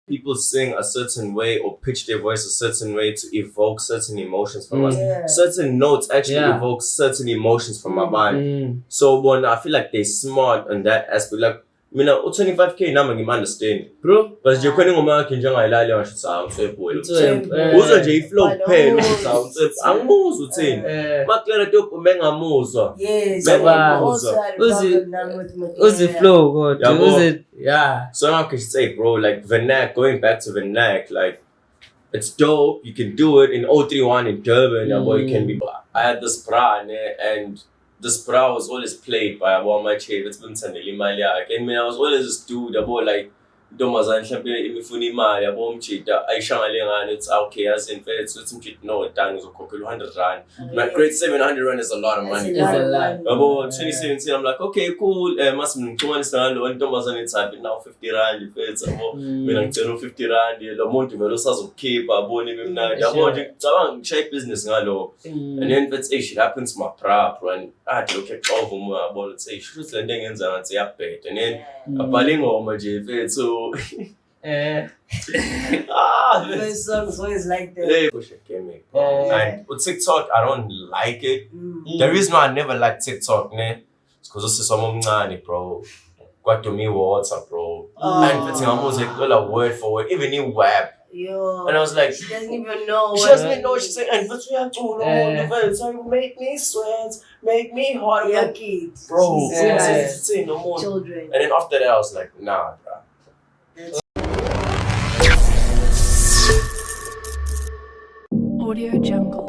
people sing a certain way or pitch their voice a certain way to evoke certain emotions from us. Certain notes actually evoke certain emotions from our mind. So when I feel like they're smart on that aspect, like mina u25k nami ngimunderstand bro, but nje khona ingoma yakhe njengayilali ngisho sound sepoil uzwe nje iflow kuphela sound angimuzwa uthini makukela top mengamuzwa uzi flow kodwa uzi so now I can say bro, like Vernac, going back to Vernac, like it's dope, you can do it in 031 in Durban, you can be. I had this bra and this bra was always played by my chief. It's been Sandeli Maliak. And I was always this dude about like Domazan Champion Imifuni Malia, Bom Chita, Aisha, it's okay as in fact, so it's no tons of 100 rand. My grade 700 rand is a lot of money. It's a lot. About 2017, I'm like, okay, cool, must be 200 rand, Domazan it's happening now 50 rand, if it's when I'm 50 rand, the amount of losses of keep, I won't even know. I check business, and then if it happens to my prop, and I look at all of them about say, shoot landing and say, update, and then a balling or my JF, so. First song's always like that. Push it, and with TikTok, I don't like it. The reason why I never like TikTok, it's because this is some bro. Got to me WhatsApp, bro. And it's almost like a word for word, even in web. Yo, and I was like, she doesn't even know. She doesn't even know what she's saying. And but we have to know. So make me sweat, make me hot. Yeah, kids, bro. Say no more. Children. And then after that, I was like, nah, bro. Audio Jungle.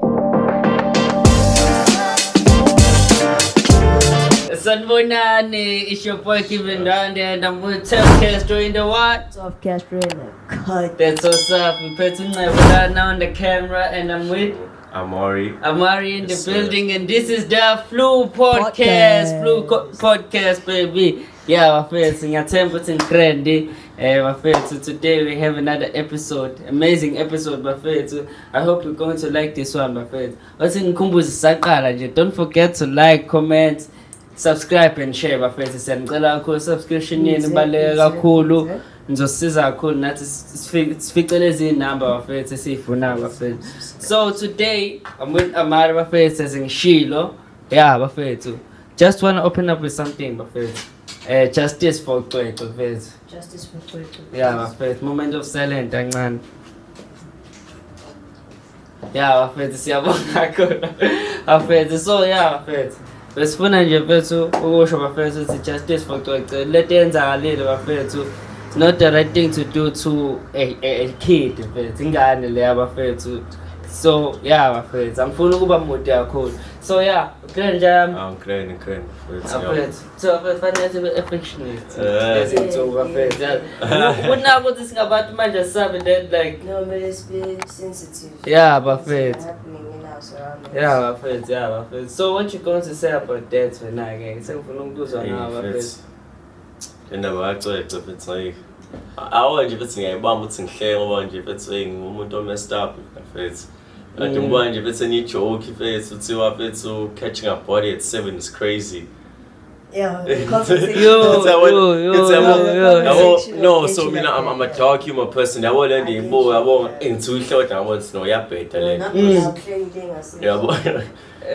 Sanbonani, it's your boy Kevin down there, and I'm with Topcast during the what? Topcast during the cut. That's what's up. We put some now on the camera, and I'm with Amari in the building, and this is the F.L.U podcast. F.L.U podcast, baby. Yeah, my friends, in your temple in trendy. My friends, so today we have another episode, amazing episode, my friends. So I hope you're going to like this one, my friends. Don't forget to like, comment, subscribe and share, my friends. Sendicela kakhulu subscription yenu ibaluleke kakhulu. Ngizosiza kakhulu nathi sificele izinamba, my friends, esifuna, my friends. So today I'm with Amari, my friends, sengishilo. Yeah, my friends. Just want to open up with something, my friends. Justice for Kwethu, my friends. Justice for Kwethu. Yeah, my friends. Moment of silence, kancane. Yeah, my friends, siyabonga kakhulu. My friends, so yeah, my friends. Besifuna nje mfethu ukusho bafethu ukuthi justice for Kwethu letenzakalile bafethu. It's not the right thing to do to a kid mfethu, ingane leya bafethu. So yeah, my friends, angifuna ukuba mude kakhulu. So yeah, ukleni njani? Ukleni. So fanele sibe affectionate. Lezinto bafethu. Kuna ukuthi singabantu manje sabe that like no, but let's be sensitive. Yeah, bafethu. Yeah, my friends. So what you going to say about that when I get ngifuna ukuzwa nawe bafethu. Indaba yacwecwa mfethu like awu nje mfethu ngiyayibamba ukuthi ngihleke ngoba nje mfethu ngimuntu o messed up mfethu. Ati mbona nje mfethu ni joke mfethu uthiwa mfethu catching a body at 7 is crazy. Yeah, no, so mina I'm a dark humor person. I want to bo yabo into short I want to know ya better le. Yeah,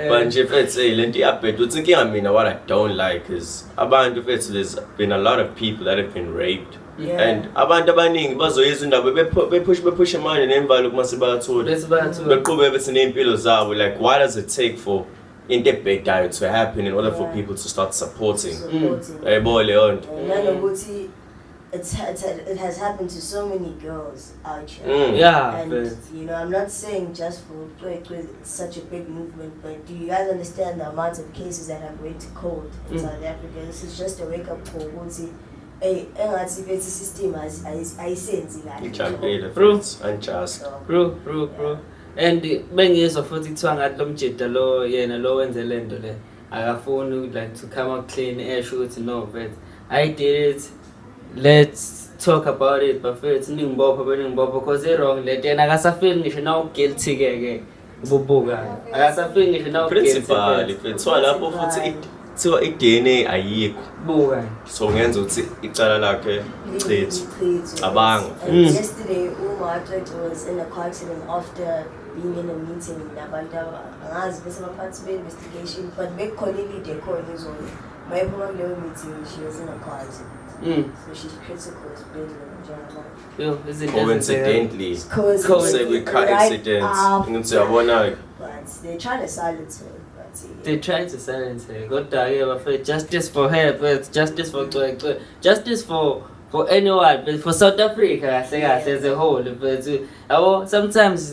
but nje mfethu lento ya better uthinking I mean what I don't like is abantu mfethu there's been a lot of people that have been raped. Yeah. And abantu abaningi bazoyiza indaba bepush manje nemvalo kumase bayathola. Beqhubeka bethi nempilo zabo, like why does it take for into ebhedayo to happen in order for people to start supporting? It has happened to so many girls out here. Yeah, and you know, I'm not saying just for it's such a big movement, but do you guys understand the amount of cases that have went to court in South Africa? This is just a wake up call. Hey, the system Bro. And bengizwa futhi kuthiwa ngathi lo mjeda lo yena lo wenze lento le akafuni like to come out clean esho ukuthi no but I did it, let's talk about it bafethu ningibopha because it wrong let yena akasafeel ngisho now guilty ke ububuka akasafeel ngisho now principal ifethu lapho futhi kuthiwa i-DNA ayikho. Buka. So ngenza ukuthi icala lakhe Cethu. Cabanga. And yesterday, was in a car accident after being in a meeting with Nabanda. Angazi bese baphathi be-investigation, but bekhonile i-decor izolo. Mayiphuma kuleyo meeting, she was in a car accident. So she's critical esibhedlela njengamanje. Yo, izinto Coincidentally. Coincidentally. Say we car accidents. Ngithi yabona But they're trying to silence her. They try to silence her. Kodwa justice for her, but justice for justice for anyone, but for South Africa as a whole. But sometimes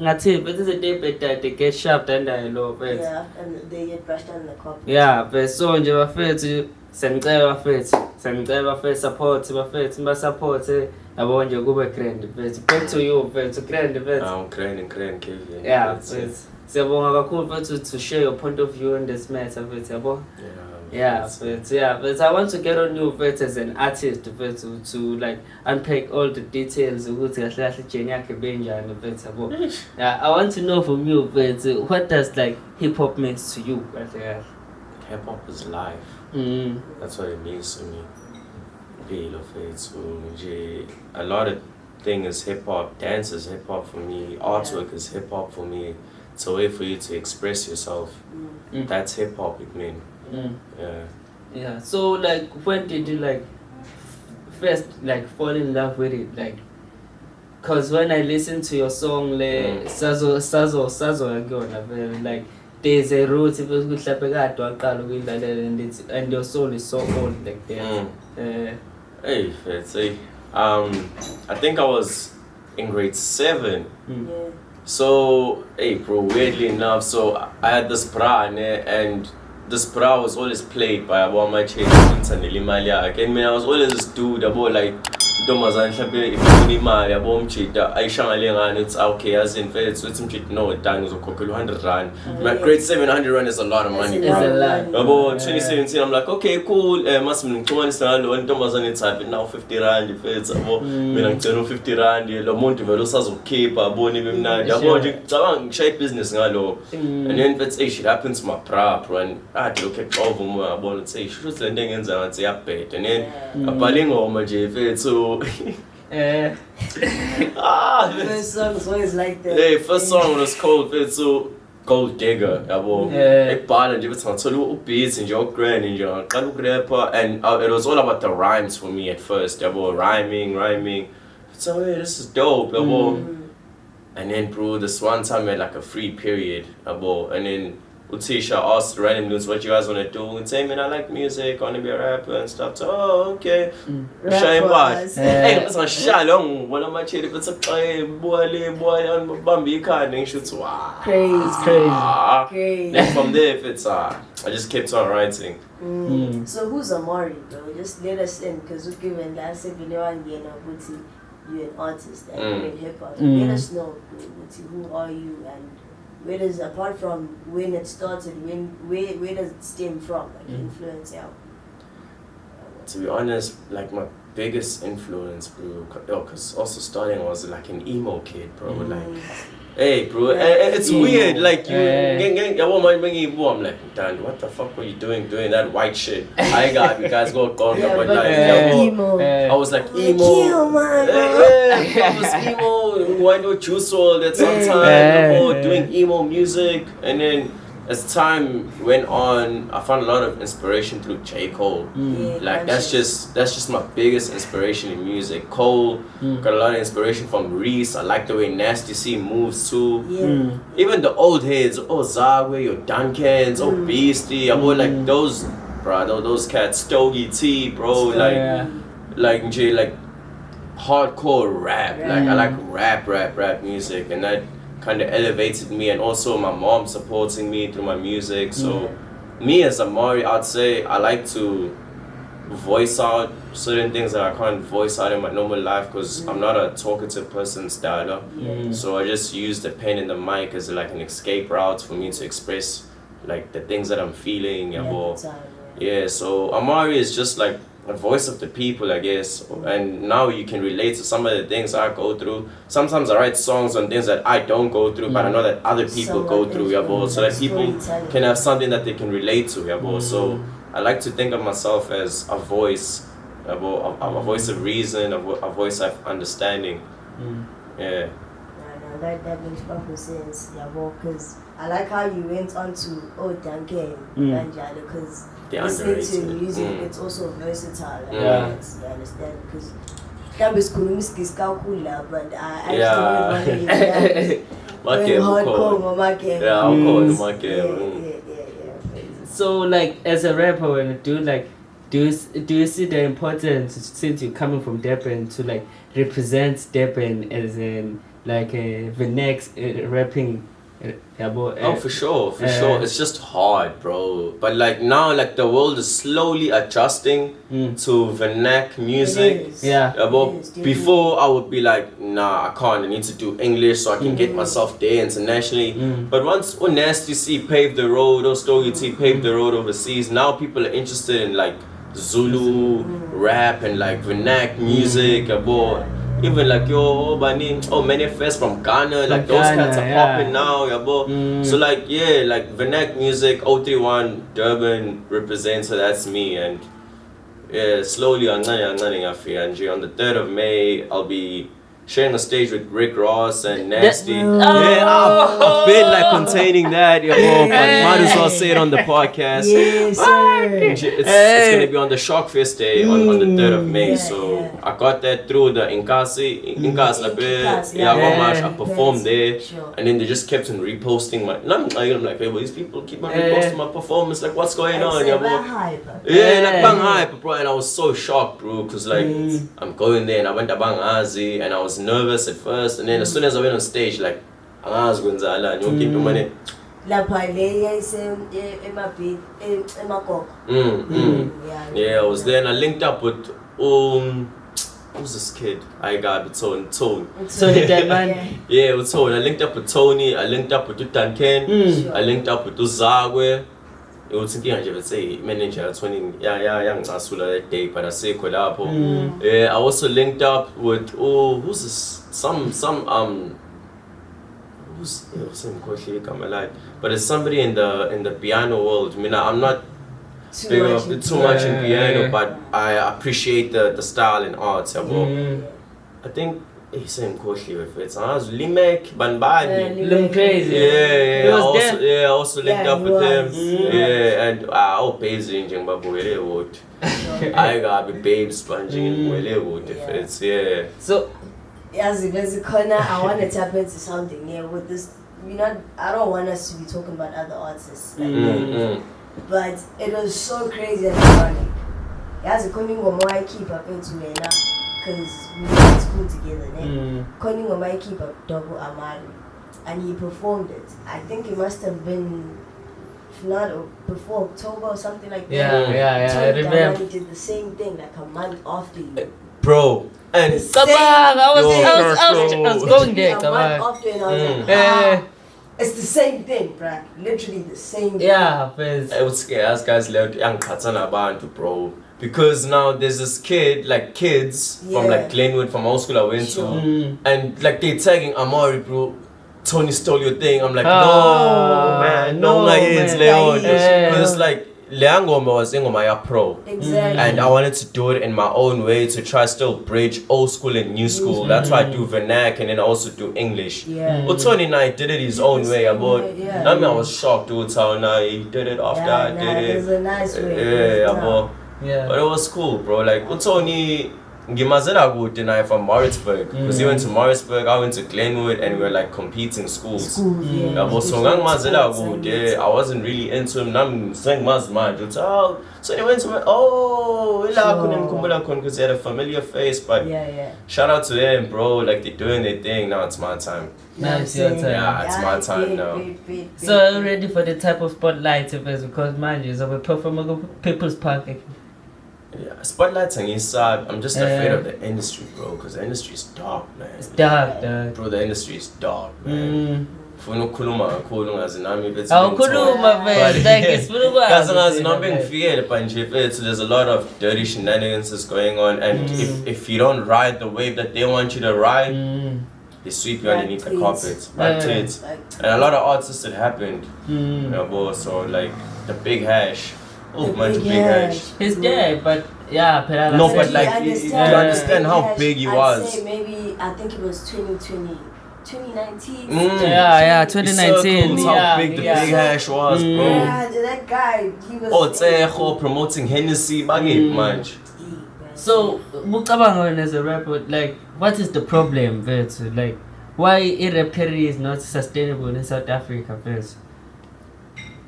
ngathi but it's a day better they get sharp under the law. Yeah, and they get brushed under the carpet. Yeah, but so nje bafethu semcela support support yabo nje kube grand but back to you but grand but grand Kevin. yeah but siyabonga kakhulu but to share your point of view on this matter but yabo but I want to get on you but as an artist but to like unpack all the details ukuthi kahle kahle journey yakhe benjani but yabo I want to know from you but what does like hip hop means to you kahle? Hip hop is life. That's what it means to me. A lot of things is hip hop. Dance is hip hop for me. Artwork is hip hop for me. It's a way for you to express yourself. That's hip hop with me. Yeah. So like, when did you like first like fall in love with it? Like, cause when I listen to your song, like Sazo, like there's a root and your soul is so old like that. Hey, Fetzy. I think I was in grade 7. Yeah. So, hey, bro, weirdly enough, so I had this bra and this bra was always played by my change and I was always this dude about like Domazan Shabe, if you need a bomb cheat, I shall it's okay as in Feds with some cheat. No, Dan was a cockle 100 rand. My grade 700 rand is a lot of money, bro. About 2017, I'm like, okay, cool, must be 20 rand, and Domazan inside, but now 50 rand, if it's about 50 rand, the Monte Velosas of Cape, a bony women, about shape business, and then if shit happens to my prop, and I had to look at over more about it, say, shoot landing in and say, up and then a paling or my J. So first song is always like that. Hey, first song was called so Gold Digger. I bought and it's on solo beats and your grand and your rapper and it was all about the rhymes for me at first. Rhyming. So hey, this is dope. And then bro, this one time we had like a free period. And then Utisha asked random dudes what you guys want to do and say, man, I like music, I want to be a rapper and stuff. So, oh, okay. Shine bad. Hey, it's a shalom. One of my children, it's a boy, on Bambi card and shoots. Wow. Crazy. Then from there, if it's I just kept on writing. So who's Amari, bro? Just let us in, because we've given last week, you you're an artist and you're in hip hop. Let us know, who are you and where does, apart from when it started, where does it stem from, like influence out? To be honest, like my biggest influence, bro, because also starting was like an emo kid, bro. Like, hey, bro, it's weird. Like I'm like, Dan, what the fuck were you doing that white shit? I got you guys got gone, but like, emo. I was like emo. I was emo. Why do Juice WRLD at some time? Doing emo music, and then as time went on, I found a lot of inspiration through J. Cole. Like that's just my biggest inspiration in music. Cole got a lot of inspiration from Reese. I like the way Nasty C moves too. Even the old heads, Zagwe, Duncans, Beastie. I would like those, bro. Those cats, Stogie T, bro. Like hardcore rap. Like I like rap music, and that kind of elevated me, and also my mom supporting me through my music. So me as Amari, I'd say I like to voice out certain things that I can't voice out in my normal life because I'm not a talkative person style. So I just use the pen and the mic as like an escape route for me to express like the things that I'm feeling. So Amari is just like a voice of the people, I guess. And now you can relate to some of the things I go through. Sometimes I write songs on things that I don't go through, but I know that other people go through, so that people can have something that they can relate to, So I like to think of myself as a voice, a voice of reason, a voice of understanding. Yeah. That makes perfect sense, because I like how you went on to Duncan because listening to music, it's also versatile. You understand? Because but I actually So like as a rapper, when you do like, do you see the importance, since you're coming from Durban, to like represent Durban as in like the next rapping? For sure. It's just hard, bro. But like now, like the world is slowly adjusting to vernac music. Before I would be like, nah, I can't. I need to do English so I can get myself there internationally. But once Nasty C paved the road, or Stogie T paved the road overseas, now people are interested in like Zulu rap and like vernac music. Even like Manifest from Ghana, like those cats are popping now, So like like vernac music, 031 Durban represents, so that's me. And slowly on the 3rd of May I'll be sharing a stage with Rick Ross and Nasty. I've been like containing that, but might as well say it on the podcast. Yes, sir. It's gonna be on the Shock Fest day on the 3rd of May. I got that through the Inkasi. I performed there, and then they just kept on reposting my. I'm like, hey, well, these people keep on reposting my performance. Like, what's going on? Like bang hype, bro. And I was so shocked, bro, because like I'm going there and I went to Bang Azi and I was nervous at first, and then as soon as I went on stage, like, I was going to keep the money. I was there and I linked up with who's this kid? I got it, Tony. Tony Deadman. With Tony. I linked up with Tony. I linked up with Duncan. I linked up with Zagwe. I was thinking I would say manager 20 that day, but I say I also linked up with who's this? Who's but it's somebody in the piano world. I mean, I'm not too much in piano, but I appreciate the style and art. I think he's in Koshi with it. I was Limek Banbani. Lim Crazy. I also linked up with him. And I pays in Jimbabuele wood. I got big babes sponging in Wele wood if it's So as a corner, I want to tap into something with this. I don't want us to be talking about other artists, but it was so crazy and ironic. As a corner, I keep up into it now because we went to school together. Corner, I keep up double Amari, and he performed it. I think it must have been, if not before October or something like that. I remember. He did the same thing like a month after you. Bro, and I was going there. A month after, and I was like, it's the same thing, bruh. Literally the same thing. I would scare us guys left young Katana Bantu, bro. Because now there's this kid, like kids from like Glenwood, from old school I went to, and like they tagging Amari, bro. Tony stole your thing. I'm like, no, man, no, Leon. Because it's like Leangoma was Ingoma pro. Exactly. And I wanted to do it in my own way to try still bridge old school and new school. That's why I do vernac and then I also do English. But Tony and I did it his own way. I was shocked dude how he did it after I did it. It was a nice way. But it was cool, bro. Like Tony Ngimazela good deny from Morrisburg. Because he went to Morrisburg, I went to Glenwood, and we were like competing schools. So I wasn't really into him. I'm saying so he went to because he had a familiar face. But shout out to them, bro. Like they're doing their thing. Now it's my time. Now it's your time. Yeah, it's my time now. So are you ready for the type of spotlight? Because mind you, so we perform at People's Park. Yeah, spotlights on his side. I'm just afraid of the industry, bro, because the industry is dark, man. It's dark, Bro, the industry is dark, man. Funa ukukhuluma kakhulu ngazi nami bethi awukhuluma mfethu like sifuna ukwazi ngazi nami ngifikele manje mfethu there's a lot of dirty shenanigans going on and if you don't ride the wave that they want you to ride they sweep you underneath the carpet and a lot of artists it happened so like the big hash big hash he's dead but yeah no but like you understand how big he was. I'd say maybe I think it was 2019. 2019. How big the big hash was, bro. Yeah, that guy, he was promoting Hennessy, manage. So, Mukabang as a rapper, like, what is the problem, Vets? Like, why rap career is not sustainable in South Africa, Vets?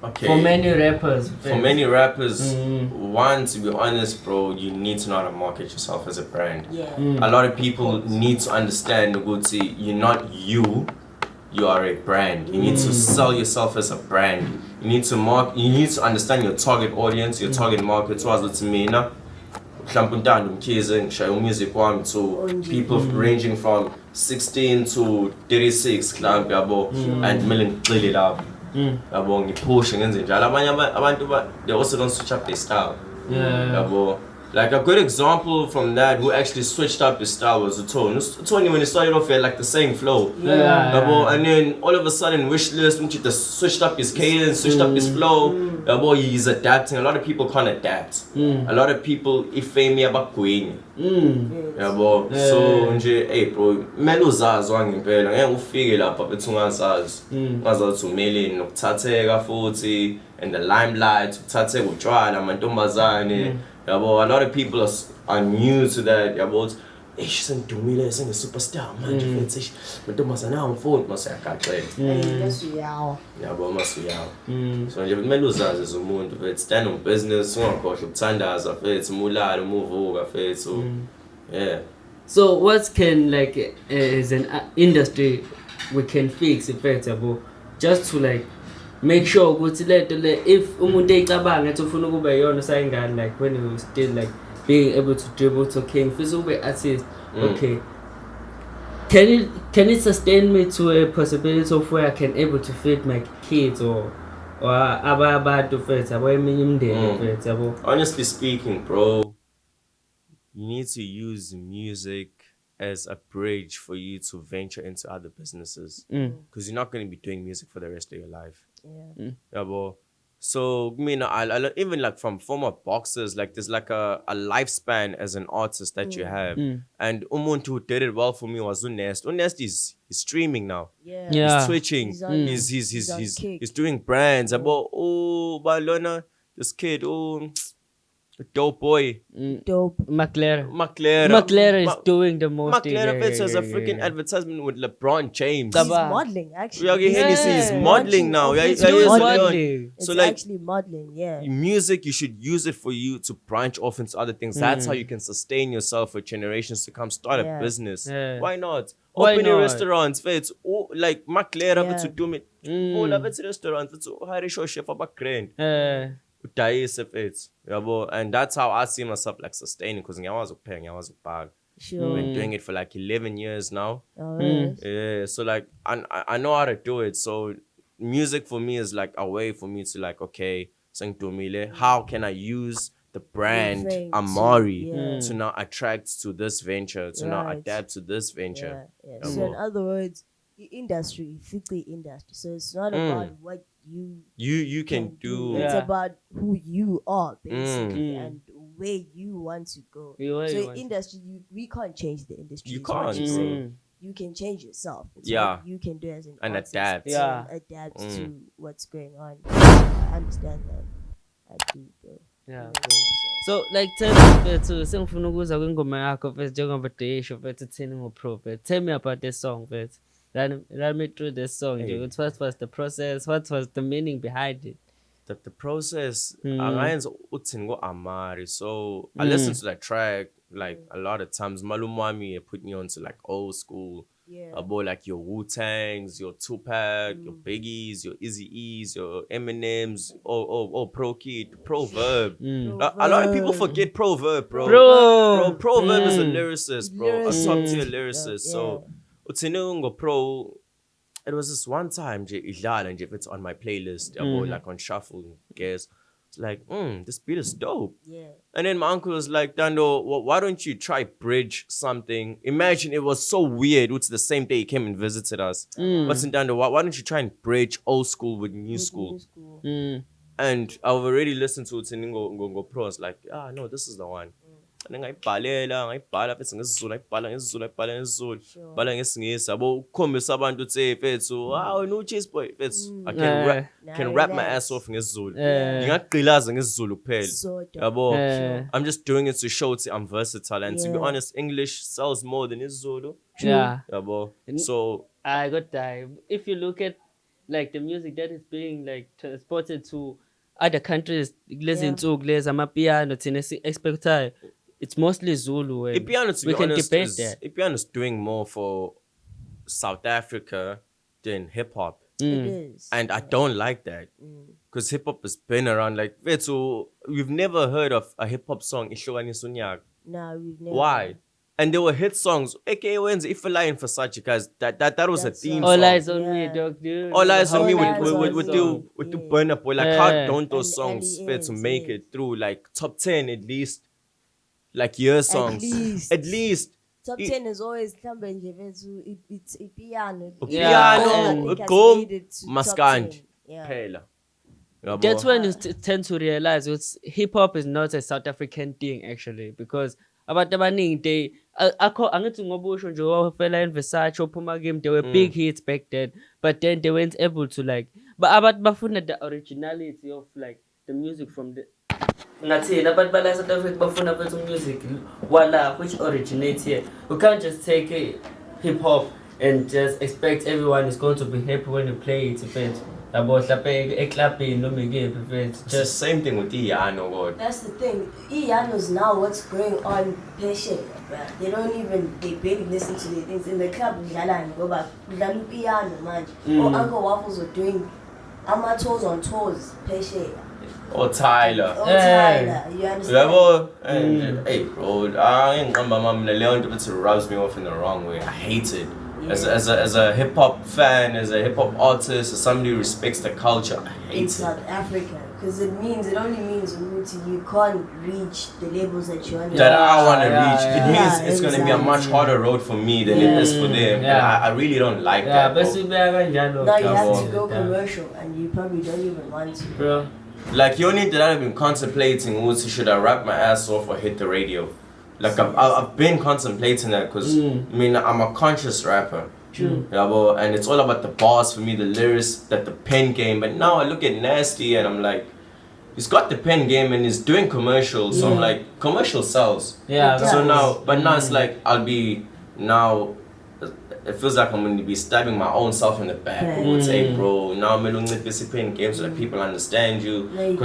Okay. For many rappers, one, to be honest, bro, you need to know how to market yourself as a brand. Yeah. A lot of people need to understand, Nguti, you're not you are a brand. You need to sell yourself as a brand. You need to understand your target audience, your target market. So as to me, music to people ranging from 16 to 36 and million clearly up. Push and they also don't switch up their style. Like a good example from that who actually switched up his style was Tony when he started off had like the same flow. And then all of a sudden Wishlist when he just switched up his cadence, switched up his flow. He's adapting. A lot of people can't adapt. A lot of people ifame about Queen. So hey bro, melo zazi wangempela ngeke ufike lapha bethu ungazazi. Ungazazi umele nokuthatheka futhi and the limelight ukuthatheka utshwala amantombazane. A lot of people are new to that. She's a superstar, man. But must so you meluzazi as umuntu mfethu stand on business ungakhohlwa ukuthandaza mfethu mulala umuvuka mfethu so what can like as an industry we can fix mfethu just to like make sure ukuthi le if umuntu ecabanga ethi ufuna ukuba yona sayingani like when you still like being able to dribble to king fisa ube artist okay can it sustain me to a possibility of where I can able to feed my kids or abantu mfethu eminye imindeni mfethu honestly speaking bro you need to use music as a bridge for you to venture into other businesses because you're not going to be doing music for the rest of your life. So I mean, I even like from former boxers, like there's like a lifespan as an artist that you have. And umuntu who did it well for me was Unest. Unest is streaming now. He's twitching. He's doing brands. Balona, this kid, dope boy. Dope. McLaren is doing the most. McLaren has a freaking advertisement with LeBron James. He's modeling, actually. He's modeling now. He's doing modeling. So it's like, actually modeling, music, you should use it for you to branch off into other things. That's how you can sustain yourself for generations to come. Start a business. Why not? Open a restaurant. Like McLaren to do it. All of it's restaurants. It's hire a chef about grand. And that's how I see myself like sustaining because I was paying, I was bag. I've been doing it for like 11 years now. So like I know how to do it. So music for me is like a way for me to like, okay, how can I use the brand Amari to now attract to this venture, to now adapt to this venture. So in other words, the industry, strictly industry. So it's not about what you can do. It's about who you are basically and where you want to go. So industry, we can't change the industry. You can't. You can change yourself. It's what you can do as an and artist. adapt. Adapt to what's going on. I understand that. I do, bro. So like tell me to sengifuna ukuza kwingoma yakho first njengoba Daisho first uthini ngo-pro. Tell me about this song first. Run me through this song. What was the process? What was the meaning behind it? The process, Amari. So I listened to that track like a lot of times. Malumami put me on to like old school. About like your Wu-Tangs, your Tupac, your Biggies, your Eazy-E's, your Eminems, Pro Kid, Proverb. A lot of people forget Proverb, bro. Proverb is a lyricist, bro. A top tier lyricist. So Utsinungo Pro, it was this one time, if it's on my playlist, like on shuffle, guess. It's like, this beat is dope. Yeah. And then my uncle was like, Dando, why don't you try bridge something? Imagine it was so weird. It's the same day he came and visited us. But in Dando, why don't you try and bridge old school with new school? And I've already listened to it in Go Pro. I was like, no, this is the one. And then I ngayibhala futhi ngesizulu ngayibhala ngesingisi yabo ukukhombisa abantu ukuthi fethu wena ucheese boy fethu I can rap my ass off ngesizulu ngingagqilaza ngesizulu kuphela yabo I'm just doing it to show that I'm versatile and to be honest English sells more than isiZulu yabo so I got that. If you look at like the music that is being like transported to other countries listen to amapiano thina expectayo it's mostly Zulu. Ipiano, to we be can honest, debate that. Ipiano is doing more for South Africa than hip hop. It is. And I don't like that. Because hip hop has been around like, so we've never heard of a hip hop song, Ihlukani Sunyak. No, we've never. Why? And there were hit songs. AKA when's F.L.U in Versace, guys. That was a theme All song. Eyes on Me, dog. All Eyes on Me with the burn up. Like, how don't those And songs LES, fit to make it through like top 10 at least? Like year songs. At least. Top 10 is always it's a piano. Piano, go, maskandi. Phela. That's when you tend to realize hip hop is not a South African thing actually because abantu abaningi they angithi ngoba usho nje wafela in Versace ophuma game they were big hits back then but then they weren't able to like but abantu bafuna the originality of like the music from the ngathi abantu bala South Africa bafuna bethu music wala which originates here. We can't just take hip hop and just expect everyone is going to be happy when you play it event. It's the same thing with Iano, God. That's the thing. Iano's now what's going on patient, they don't even they barely listen to the things in the club. Go back. Piano, man. Or Uncle Waffles are doing toes on toes, patient. Or Tyler. You understand? And hey, bro, I ain't it rubs me off in the wrong way. I hate it. Yeah. As a hip hop fan, as a hip hop artist, as somebody who respects the culture, I hate in it. South Africa, because it only means you can't reach the levels that you want. That I want to reach. It means it's going to be a much harder road for me than it is for them. And I really don't like that. Now you have to go commercial, and you probably don't even want to. Bro. Like you only that I've been contemplating, should I rap my ass off or hit the radio? Like I've been contemplating that because I'm a conscious rapper. True. And it's all about the bars for me, the lyrics, that the pen game. But now I look at Nasty and I'm like, he's got the pen game and he's doing commercials. So I'm like, commercial sells. Yeah. So now, but now it's like it feels like I'm going to be stabbing my own self in the back. I would say, bro, now I'm going to be playing games so that people understand you. And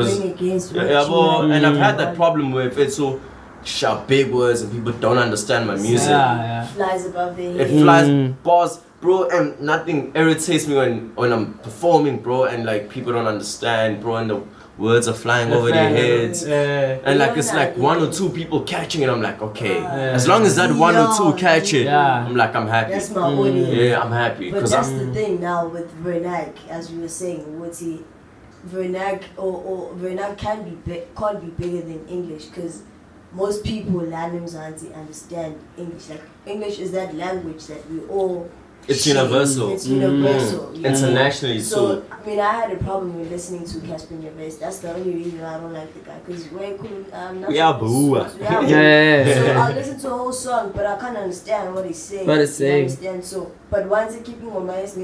I've had that problem with it. So shout big words and people don't understand my music. Flies above their head. It flies, bars, bro, and nothing irritates me when I'm performing, bro, and like people don't understand, bro, and the words are flying over their heads. And like it's like one or two people catching it, I'm like, okay. As long as that one or two catch it, I'm like, I'm happy. That's my audience. Yeah, I'm happy. But that's the thing now with Vernac, as we were saying, Vernac or Vernac can't be bigger than English because most people understand English. Like English is that language that we all it's universal. It's universal. Internationally. So I had a problem with listening to Casper Nyovest. That's the only reason I don't like the guy because very cool. So I'll listen to a whole song, but I can't understand what he's saying. Understand? So, but once I keep on my ass, so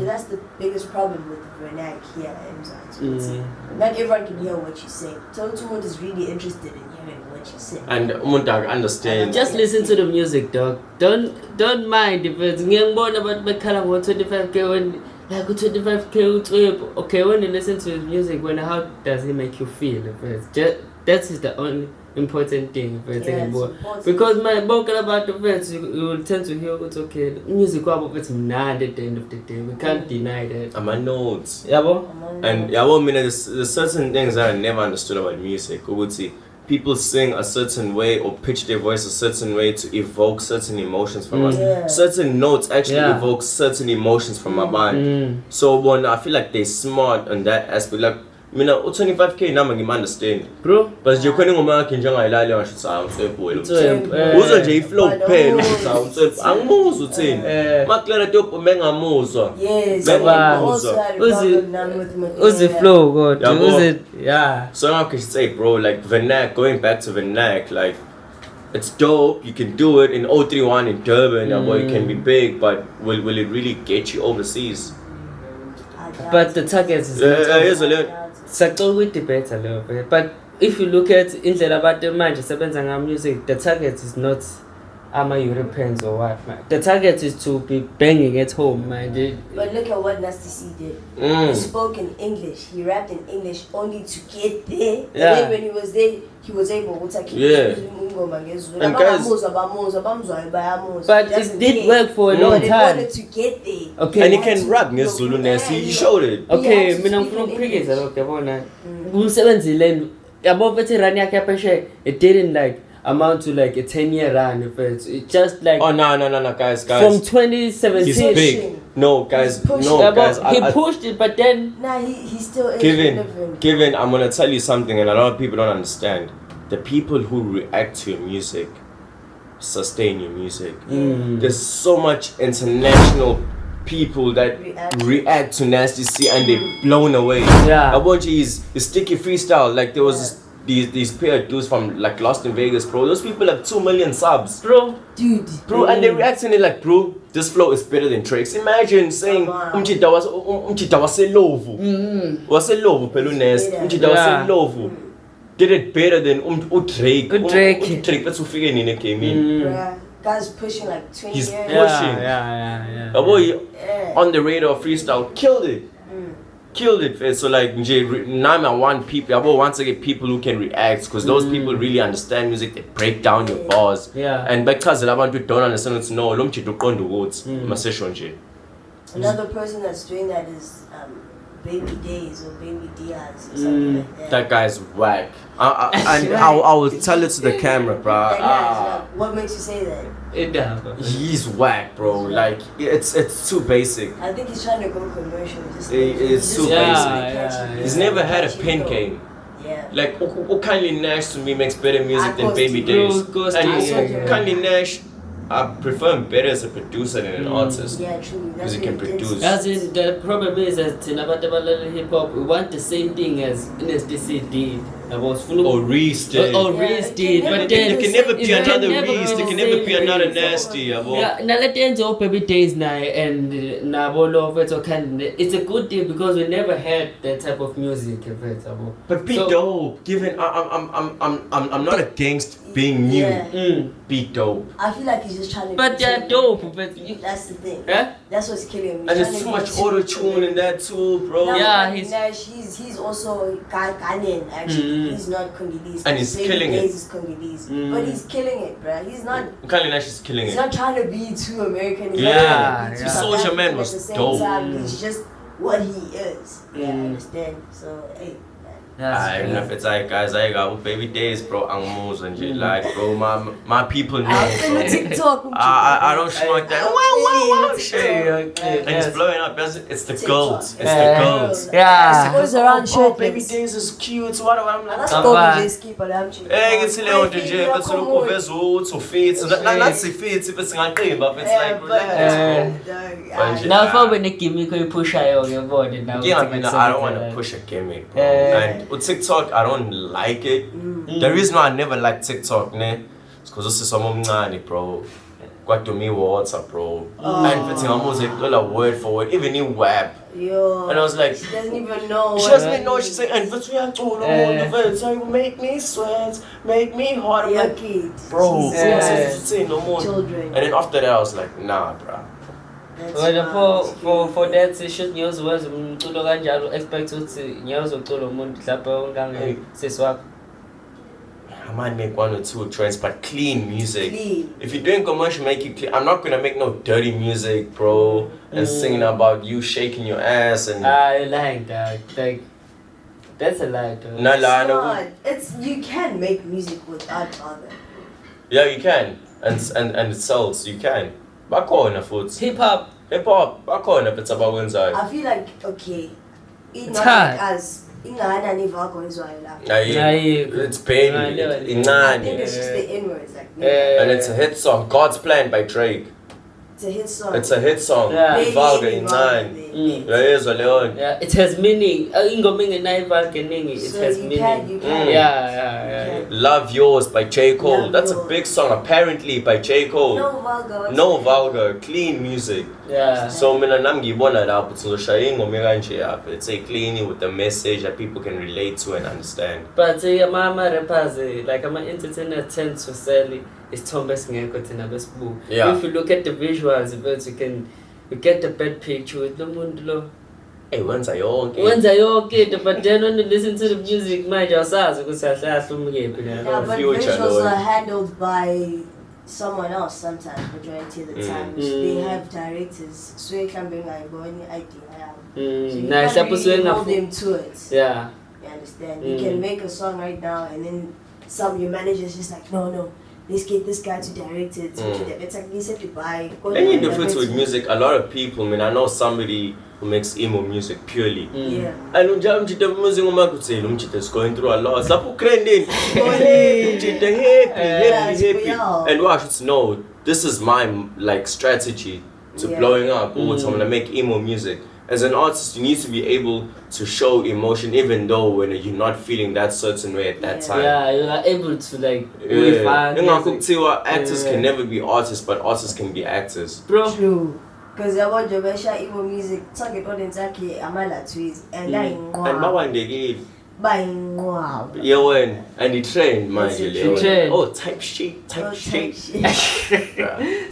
that's the biggest problem with the Vernac here. Not everyone can hear what you say. Someone is really interested in hearing what you say. And understand. Just listen to the music, dog. Don't mind if it's ngiyangibona abantu bekhala ngo 25k when like 25k okay when you listen to his music how does he make you feel? That is the only important thing because my book about the verse you will tend to hear okay music kwabo it's mnandi at the end of the day we can't deny that. I'm a notes. Yabo? And there's certain things that I never understood about music. people sing a certain way or pitch their voice a certain way to evoke certain emotions from us. Yeah. Certain notes actually Yeah. evoke certain emotions from my mind. So when I feel like they're smart on that aspect, like mina u25k nami ngimunderstand. Bro. But nje khona ingoma yakhe njengayilali ngisho ukuthi hayi umsebhulo. So, Uzwa nje iflow kuphela ukuthi hayi umsebhu angimuzwa uthini. Maklela dope mengamuzwa. Yes. Uzi flow kodwa. Uzi yeah. So now I can say, bro, like vernac, going back to vernac, like it's dope. You can do it in 031 in Durban, boy, it can be big, but will it really get you overseas? But the target is Here's a little. Sacol with debate a little bit. But if you look at indlela abantu manje sebenza nga music, the target is not Europeans or what, man. The target is to be banging at home, man. But look at what Nasty C did. He spoke in English. He rapped in English only to get there. Yeah. And then when he was there, he was able to keep And guys, but it did work for a long But time. in order to get there. Okay. and he can rap ngesiZulu Nasty. He showed it. Okay, Yeah, mina ngifuna ukuphikisa lokho yabona. Umsebenzile yabo veteran yakhe yapheshe, it didn't like amount to like a 10-year run. If it just like Oh no, guys. from 2017. He's big. No, guys. No, Yeah, guys. but he pushed it, but then Nah, he still is relevant. Kevin, I'm gonna tell you something, and a lot of people don't understand. The people who react to your music sustain your music. There's so much international people that react to Nasty C and they're blown away. Yeah. I want you his sticky freestyle. Like there was these pair of dudes from like Lost in Vegas, bro. Those people have 2 million subs, bro. Dude. bro, and they reacting it like, bro, this flow is better than Drake's. Imagine saying umchita waselovu waselovu phela uNasty umchita waselovu did it better than Drake. Drake that's ufike nini egamini. Guys pushing like 20 He's years. pushing. Yeah. The boy on the radar freestyle killed it. Killed it, fam. So like now I want people. I want to get people who can react because those people really understand music. They break down your bars. Yeah. And because a lot of people don't understand it's no. Another person that's doing that is Baby Days or Baby Diaz or something like that. That guy's whack. I will tell it to the camera, bro. That guy's like, what makes you say that? He's whack, bro. Like it's too basic. I think he's trying to go commercial. It's too basic. He's never had a pen game. Yeah. Like Kanye Nash to me makes better music than Baby Days. And Kanye Nash, I prefer him better as a producer than an artist. Yeah, true. Because he can produce. As in, the problem is that in about hip hop, we want the same thing as NSDC did. Or Reese did. Or Reese did. But then there can never be it another can Reese. There can never be another Nasty. Yeah, now let the end of Baby Days now and Nabolo it's a good thing because we never had that type of music. But be dope. Given I'm not against being new. Yeah. Be dope. I feel like he's just trying to. But they're dope. But that's the thing. Huh? That's what's killing him. And there's too much auto tune in that too, bro. Now, Yeah, he's also Ghanaian actually. He's not Congolese. And he's killing it. He's Congolese, but he's killing it, bro. He's not. Kanye Nash is killing He's it. not trying to be too American. He's Yeah, not trying to be too yeah. South Soulja African Man at was the same dope. time. He's just what he is. Yeah, I understand. So hey. Even if it's like guys, I got Baby Days, bro. I'm moves and shit. Like, bro, my people know. TikTok. I don't smoke that. Wow, shit. Okay. And it's blowing up. It's the TikTok. girls. It's the girls. Yeah. Goes around shirtless. Baby Days is cute. What I'm That's like. all just keep on him. It's Leon DJ, but so look over so feet. Not see feet if it's not clean, but it's like relax. Now if I win a gimmick, you push I on your body now. Yeah, I mean, I don't want to push a gimmick, bro. And with TikTok, I don't like it. The reason why I never like TikTok, ne, is because this is some money, bro. Got to me WhatsApp, bro. And fitting almost like word for word, even in web. Yo. And I was like, she doesn't even know. She doesn't even know. She said, and but we are told you make me sweat, make me hot. I'm Yeah, like, kids. bro, Jesus. say no more. Children. And then after that, I was like, nah, bro. For that session news was umculo kanjalo expect ukuthi ngiyazo uculo umuntu lapha ongange seswakho. I might make 1 or 2 trends, but clean music. Clean. If you're doing commercial, make it clean. I'm not gonna make no dirty music, bro, and singing about you shaking your ass and. I like that. Like That's a lie, though. It's not. You can make music without vulgar. Yeah, you can. And it sells. You can. Bakhona futhi. Hip hop. Hip hop. Bakhona but abakwenzayo. I feel like okay. It's It's not hard. like us. Ingana ni vulgar izwayo la. It's pain. I think it's just the N-words like. And it's a hit song. God's Plan by Drake. It's a hit song. It's a hit song. Yeah. Vulgar incane. Yeah, it has meaning. Ingoma ingenayivaka eningi. It So has you meaning. can. Yeah. Love Yours by J. Cole. Love That's a Yours. big song apparently by J. Cole. No vulgar. No vulgar, clean music. Yeah. So mina nami ngibona lapho uzoshaya ingoma kanje yapha. It's a clean with a message that people can relate to and understand. But ama rappers like ama entertainer tend to sell isithombe esingekho thina besibu. Yeah. If you look at the visuals, you get the bad picture with lo muntu lo. Hey, wenza yonke. Wenza yonke into, but then when you listen to the music manje asazi ukuthi ahlahla umkephi Yeah, la. but Future, visuals Lord. are handled by someone else sometimes, majority of the times. They have directors. So you can bring one idea. So you Nice, can't lapho really suke hold them to it. Yeah. You understand? You can make a song right now and then your manager's just like, no, let's get this guy to direct it. It's like, he said to buy. And in the fruits with music, a lot of people, I know somebody who makes emo music purely. Yeah. And umjita music umjita is going through a lot. Sapu krending. Happy. And what I should know, this is my strategy to blowing up. So I'm gonna make emo music. As an artist, you need to be able to show emotion even though when you're not feeling that certain way at that time. Yeah, you are able to Actors can never be artists, but artists can be actors. Bro. True. Because I want to share emo music, target audience actually amala tweets and And bawandekile. buying wow. Yeah, and he trained, mind you. He trained. Oh, type shit. Yeah.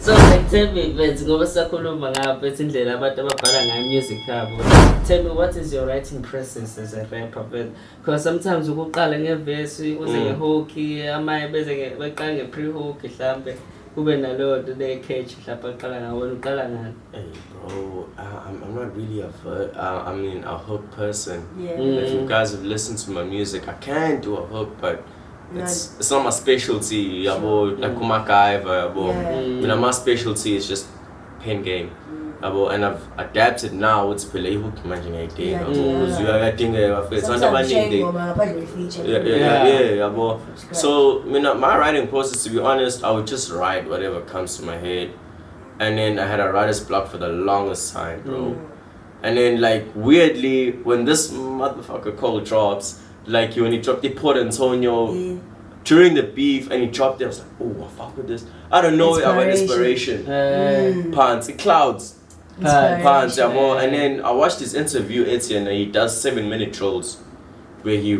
So like tell me, Vince, ngoba sakhuluma ngapha indlela abantu ababhala ngayo music yabo. Tell me, what is your writing process as a rapper? Because sometimes ukuqala ngeverse uze ngehook, amaye beze beqala nge-pre-hook mhlambe kube nalo the catch lapha aqala ngawo uqala ngani? Hey bro, I'm not really a hook person. Yeah. If you guys have listened to my music, I can do a hook, but it's not my specialty. Like MacGyver, my specialty is just pen game. And I've adapted now. It's play hook imagine idea. Because you are thinking it's not So my writing process, to be honest, I would just write whatever comes to my head. And then I had a writer's block for the longest time, bro. And then weirdly, when this motherfucker Cole drops, when he dropped the Port Antonio during the beef and he dropped it, I was like, oh, I fuck with this. I don't know, I got inspiration. Pants, clouds. Pants, and then I watched this interview, Etienne, and he does 7-minute trolls where he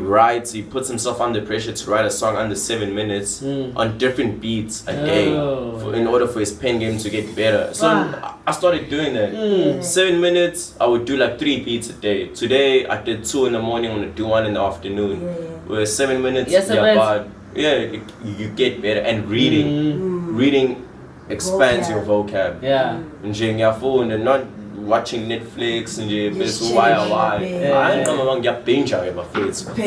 puts himself under pressure to write a song under 7 minutes on different beats a day in order for his pen game to get better. So I started doing that. 7 minutes, I would do 3 beats a day. Today I did 2 in the morning, I'm gonna do 1 in the afternoon. Where 7 minutes, you get better. And reading expands your vocab. Yeah. And your phone and not watching Netflix and why. I don't know get binge my face. Binge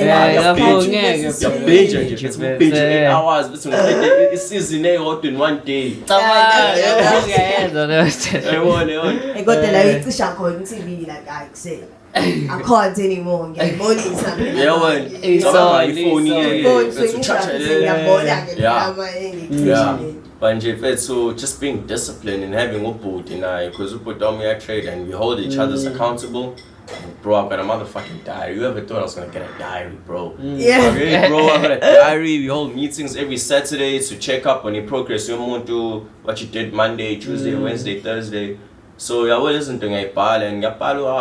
8 hours it's season in 1 day. I got the lyrics on TV like I say. I can't anymore. Get money something. But so just being disciplined and having a boot, because we put on me a trade and we hold each other's accountable. Bro, I've got a motherfucking diary. You ever thought I was gonna get a diary, bro? Yeah. Really, bro, I've got a diary. We hold meetings every Saturday to check up on your progress. You want to what you did Monday, Tuesday, Wednesday, Thursday. So I was listening to I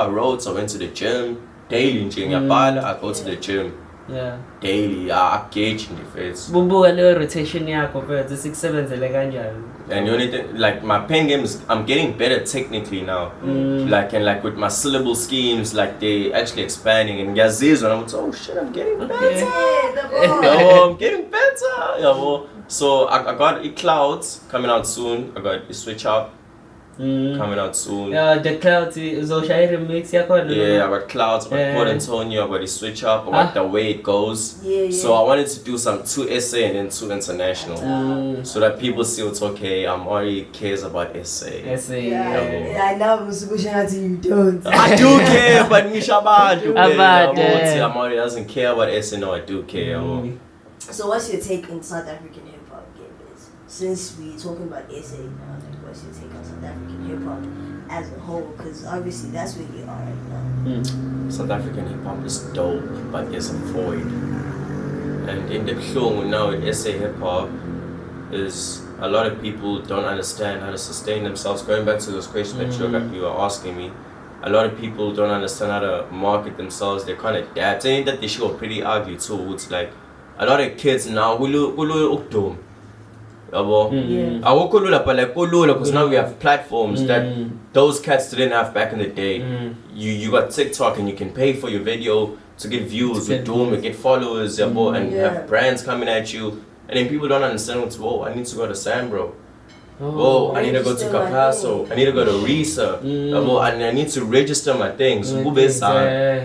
wrote, I went to the gym daily. I go to the gym. Yeah. Daily, I engage in the face. Bubuka leyo rotation yakho mfethu sikusebenzele kanjani? And the only thing, my pen game is, I'm getting better technically now. And with my syllable schemes, they actually expanding. And ngiyazizwa, and I'm like, oh shit, I'm getting better. I'm getting better. So I got clouds coming out soon. I got Switch Up. coming out soon. Yeah, the Clouds uzoshaya remix yakhona. Yeah, I got Clouds, I got Port Antonio, I got the Switch Up, I got The Way It Goes. So I wanted to do some 2 SA and then 2 international. So that people see it's okay, Amari cares about SA. I know you don't. I do care, but Mishabad. Amari doesn't care about SA, no, I do care. So what's your take on South African hip-hop gamers? Since we're talking about SA now, like, what's your take on South African hip-hop as a whole? Because obviously that's where you are right now. South African hip-hop is dope, but there's a void. And in the show now with SA hip-hop is a lot of people don't understand how to sustain themselves. Going back to those questions that you were asking me, a lot of people don't understand how to market themselves. They're kind of adapt. Saying that they show pretty ugly too. It's like a lot of kids now ukdum. Because now we have platforms that those cats didn't have back in the day. You got TikTok and you can pay for your video to get views with Doom and get followers and have brands coming at you. And then people don't understand what's, whoa, I need to go to Sambro. Whoa, I need to go to Capasso. I need to go to Risa. And I need to register my things. And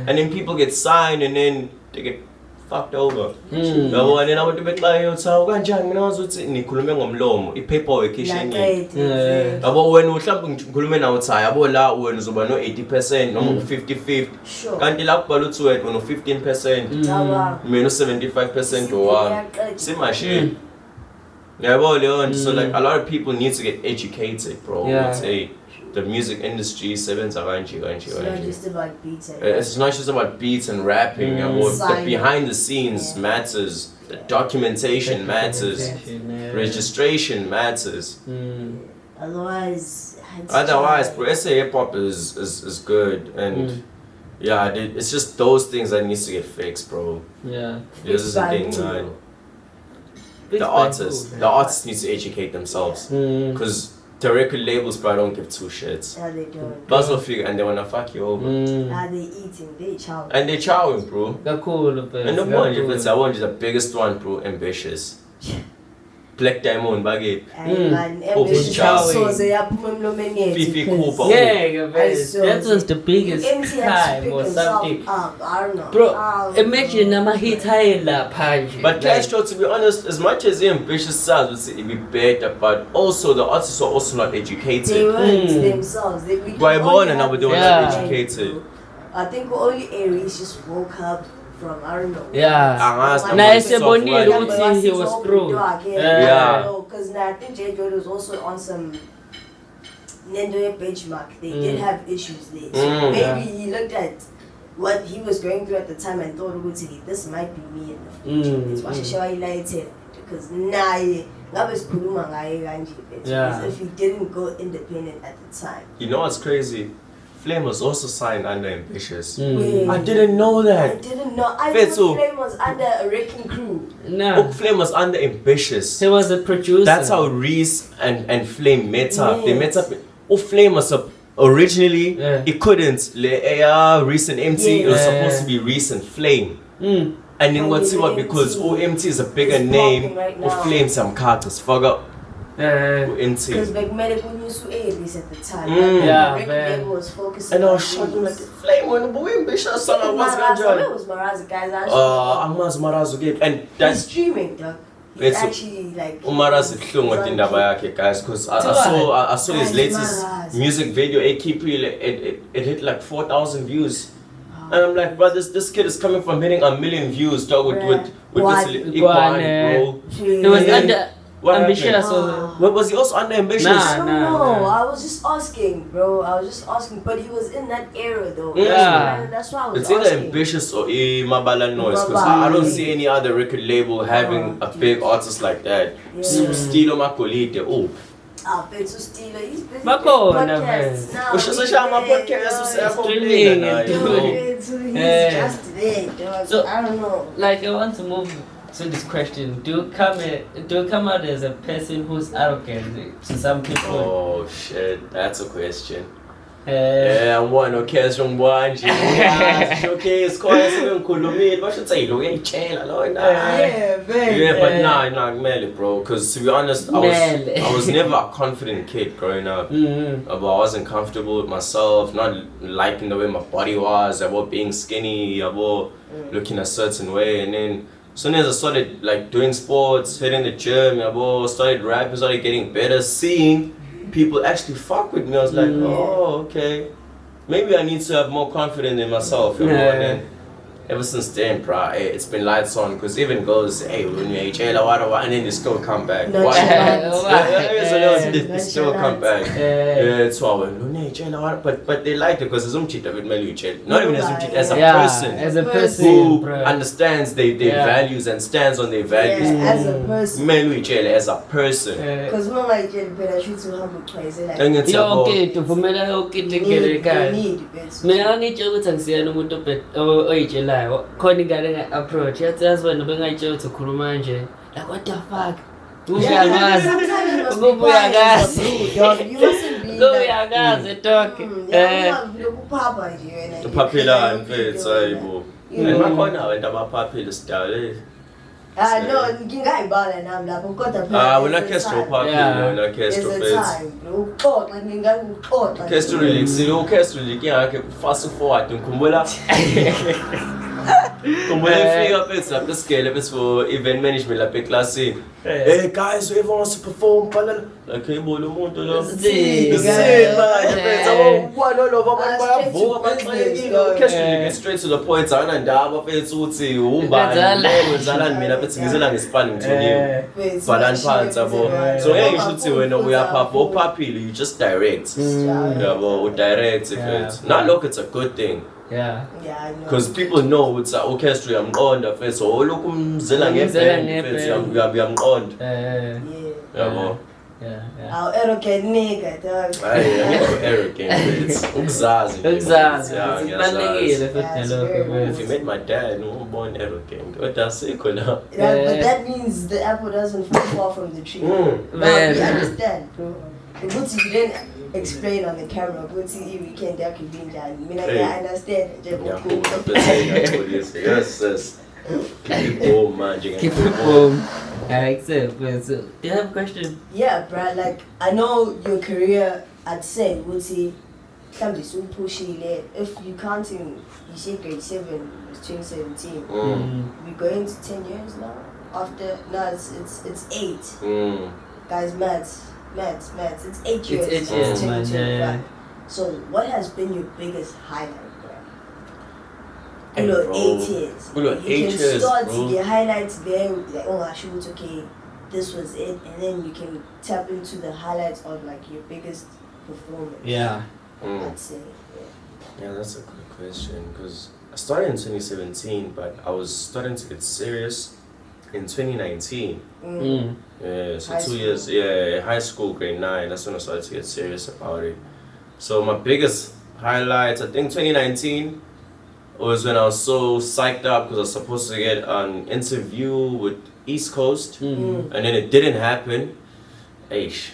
then people get signed and then they get fucked over. And then I would be like, so nikhulume ngomlomo i-paperwork ishini. When uhlamba now outside, la wena uzoba no 80% noma 50-50. Kanti la kubhala uthi wena no 15%. Mina 75% owami. Simashini. So like a lot of people need to get educated, bro. The music industry It's not just about beats. It's not just about beats and rapping. The behind the scenes matters. The documentation matters. Registration matters. Otherwise, bro, SA hip hop is good, and it's just those things that needs to get fixed, bro. This is the thing, man. The artists need to educate themselves, because the record labels probably don't give 2 shits. Yeah, they don't. Buzzle figure, and they wanna fuck you over. They eating, they chowing. And they chowing, bro. Cool, and the one, I want the biggest one, bro. Ambitious. Black Diamond, Baggy. Ambitious. Fifi Cooper. That was the biggest time or something. I don't know. Bro, imagine I'm a hit high. But Castro, to be honest, as much as the ambitious sounds would say it'd be better, but also the artists are also not educated. They weren't themselves. They were not educated. I think only Aries just woke up from, I don't know. He was screwed. Because I think J. Jordan was also on some Nendo benchmark. They did have issues there. So maybe he looked at what he was going through at the time and thought, this might be me in the future. It's why he liked it. Because if he didn't go independent at the time. You know what's crazy? Flame was also signed under Ambitious. I didn't know that. I didn't know. I thought Flame was under a Wrecking Crew. No. Flame was under Ambitious. He was a producer. That's how Reese and Flame met up. They met up. Flame was originally, it couldn't. Reese and MT, it was supposed to be Reese and Flame. And then what's what? Because MT is a bigger name. Flame some characters. Fuck up. Because McMedical used to Aries at the time. The record was focusing and I was shocking like Flame when the ambitious son of was Maraza, guys. I'm Maraza game. And that's streaming, dog. He's actually like Maraza guys, because I saw his latest music video, it hit like 4,000 views. And I'm like, bro, this kid is coming from hitting 1 million views, dog, with this Iguan, bro. He was under Ambitious. What was he also under Ambitious? I don't know. I was just asking, bro. But he was in that era, though. That's why I was asking. It's either Ambitious or Mabala Noise, because I don't see any other record label having a big artist like that. Stilo Makolite. I bet to steal it. He's busy podcasts now. He's just there, so I don't know. Like, I want to move to this question. Do you come out as a person who's arrogant to some people? Oh shit, that's a question. ngibona orchestra ngibona nje showcase khona sebengikhulumile basho ukuthi lo uyayitshela lona but nah kumele bro because to be honest I was never a confident kid growing up but I wasn't comfortable with myself, not liking the way my body was, about being skinny, about looking a certain way. And then as soon as I started like doing sports, hitting the gym, started rapping, started getting better, seeing people actually fuck with me, I was like, oh, okay. Maybe I need to have more confidence in myself. And then ever since then, bro, it's been lights on. Because even girls, hey, when you and then they still come back. They still come back. It's all but they like it because it's not even as a person who understands their values and stands on their values. As a person. As a person. Because mama I shoot to humble place. Okay, to formula okay to get it. Me I need you to say no muto pet or khona ingane approach yathi wena bengayithi ukukhuluma nje like what the fuck uyagazi uyagazi talk lokupapa nje uphaphela mfethu hayibo makhona abantu abaphaphela style no ngingayibala nami lapho kodwa wena Castro phaphela wena Castro fethu uxoxa ngingakuxoxa Castro relaxile Castro yakhe fast forward ngikhumbula ifika phethu lapha esigele bese for event management lapha eclassini. Hey guys, whoever wants to perform, like ibona umuntu lo. Straight to the point, anandaba phethu uthi ubani wenzalani mina phethu ngizela ngesipani ngithoniwe. Balani phansi yabo. So ngeke ngisho ukuthi wena uyaphapha ophaphile, you just direct. Yabo udirect phethu. Nalokho it's a good thing. Yeah, I know. Because people know it's an orchestra, I'm on the face, so look, Zela Our arrogant nigga, dog. Arrogant, it's Uxazi. If you met my dad, no born arrogant. What does it call up? But that means the apple doesn't fall from the tree. Man, we understand, bro. But you didn't explain on the camera, but we can't I understand. Yes. Keep it home, man. Keep it home. Accept. So, do you have a question? Yeah, Brad. Like I know your career. I'd say would see something so pushy. If you counting, you say grade 7, it's 2017. We're going to 10 years now. After it's 8. Guys, maths. It's 8 years. It's 8 years, man. Yeah. So, what has been your biggest highlight, bro? 8 years. You can start to get highlights there. Like, oh, I shoot. Okay, this was it, and then you can tap into the highlights of like your biggest performance. Yeah. I'd say. Yeah, that's a good question because I started in 2017, but I was starting to get serious in 2019. Yeah, so 2 years. Yeah, high school, grade 9. That's when I started to get serious about it. So my biggest highlights, I think 2019 was when I was so psyched up because I was supposed to get an interview with East Coast, and then it didn't happen. Aish.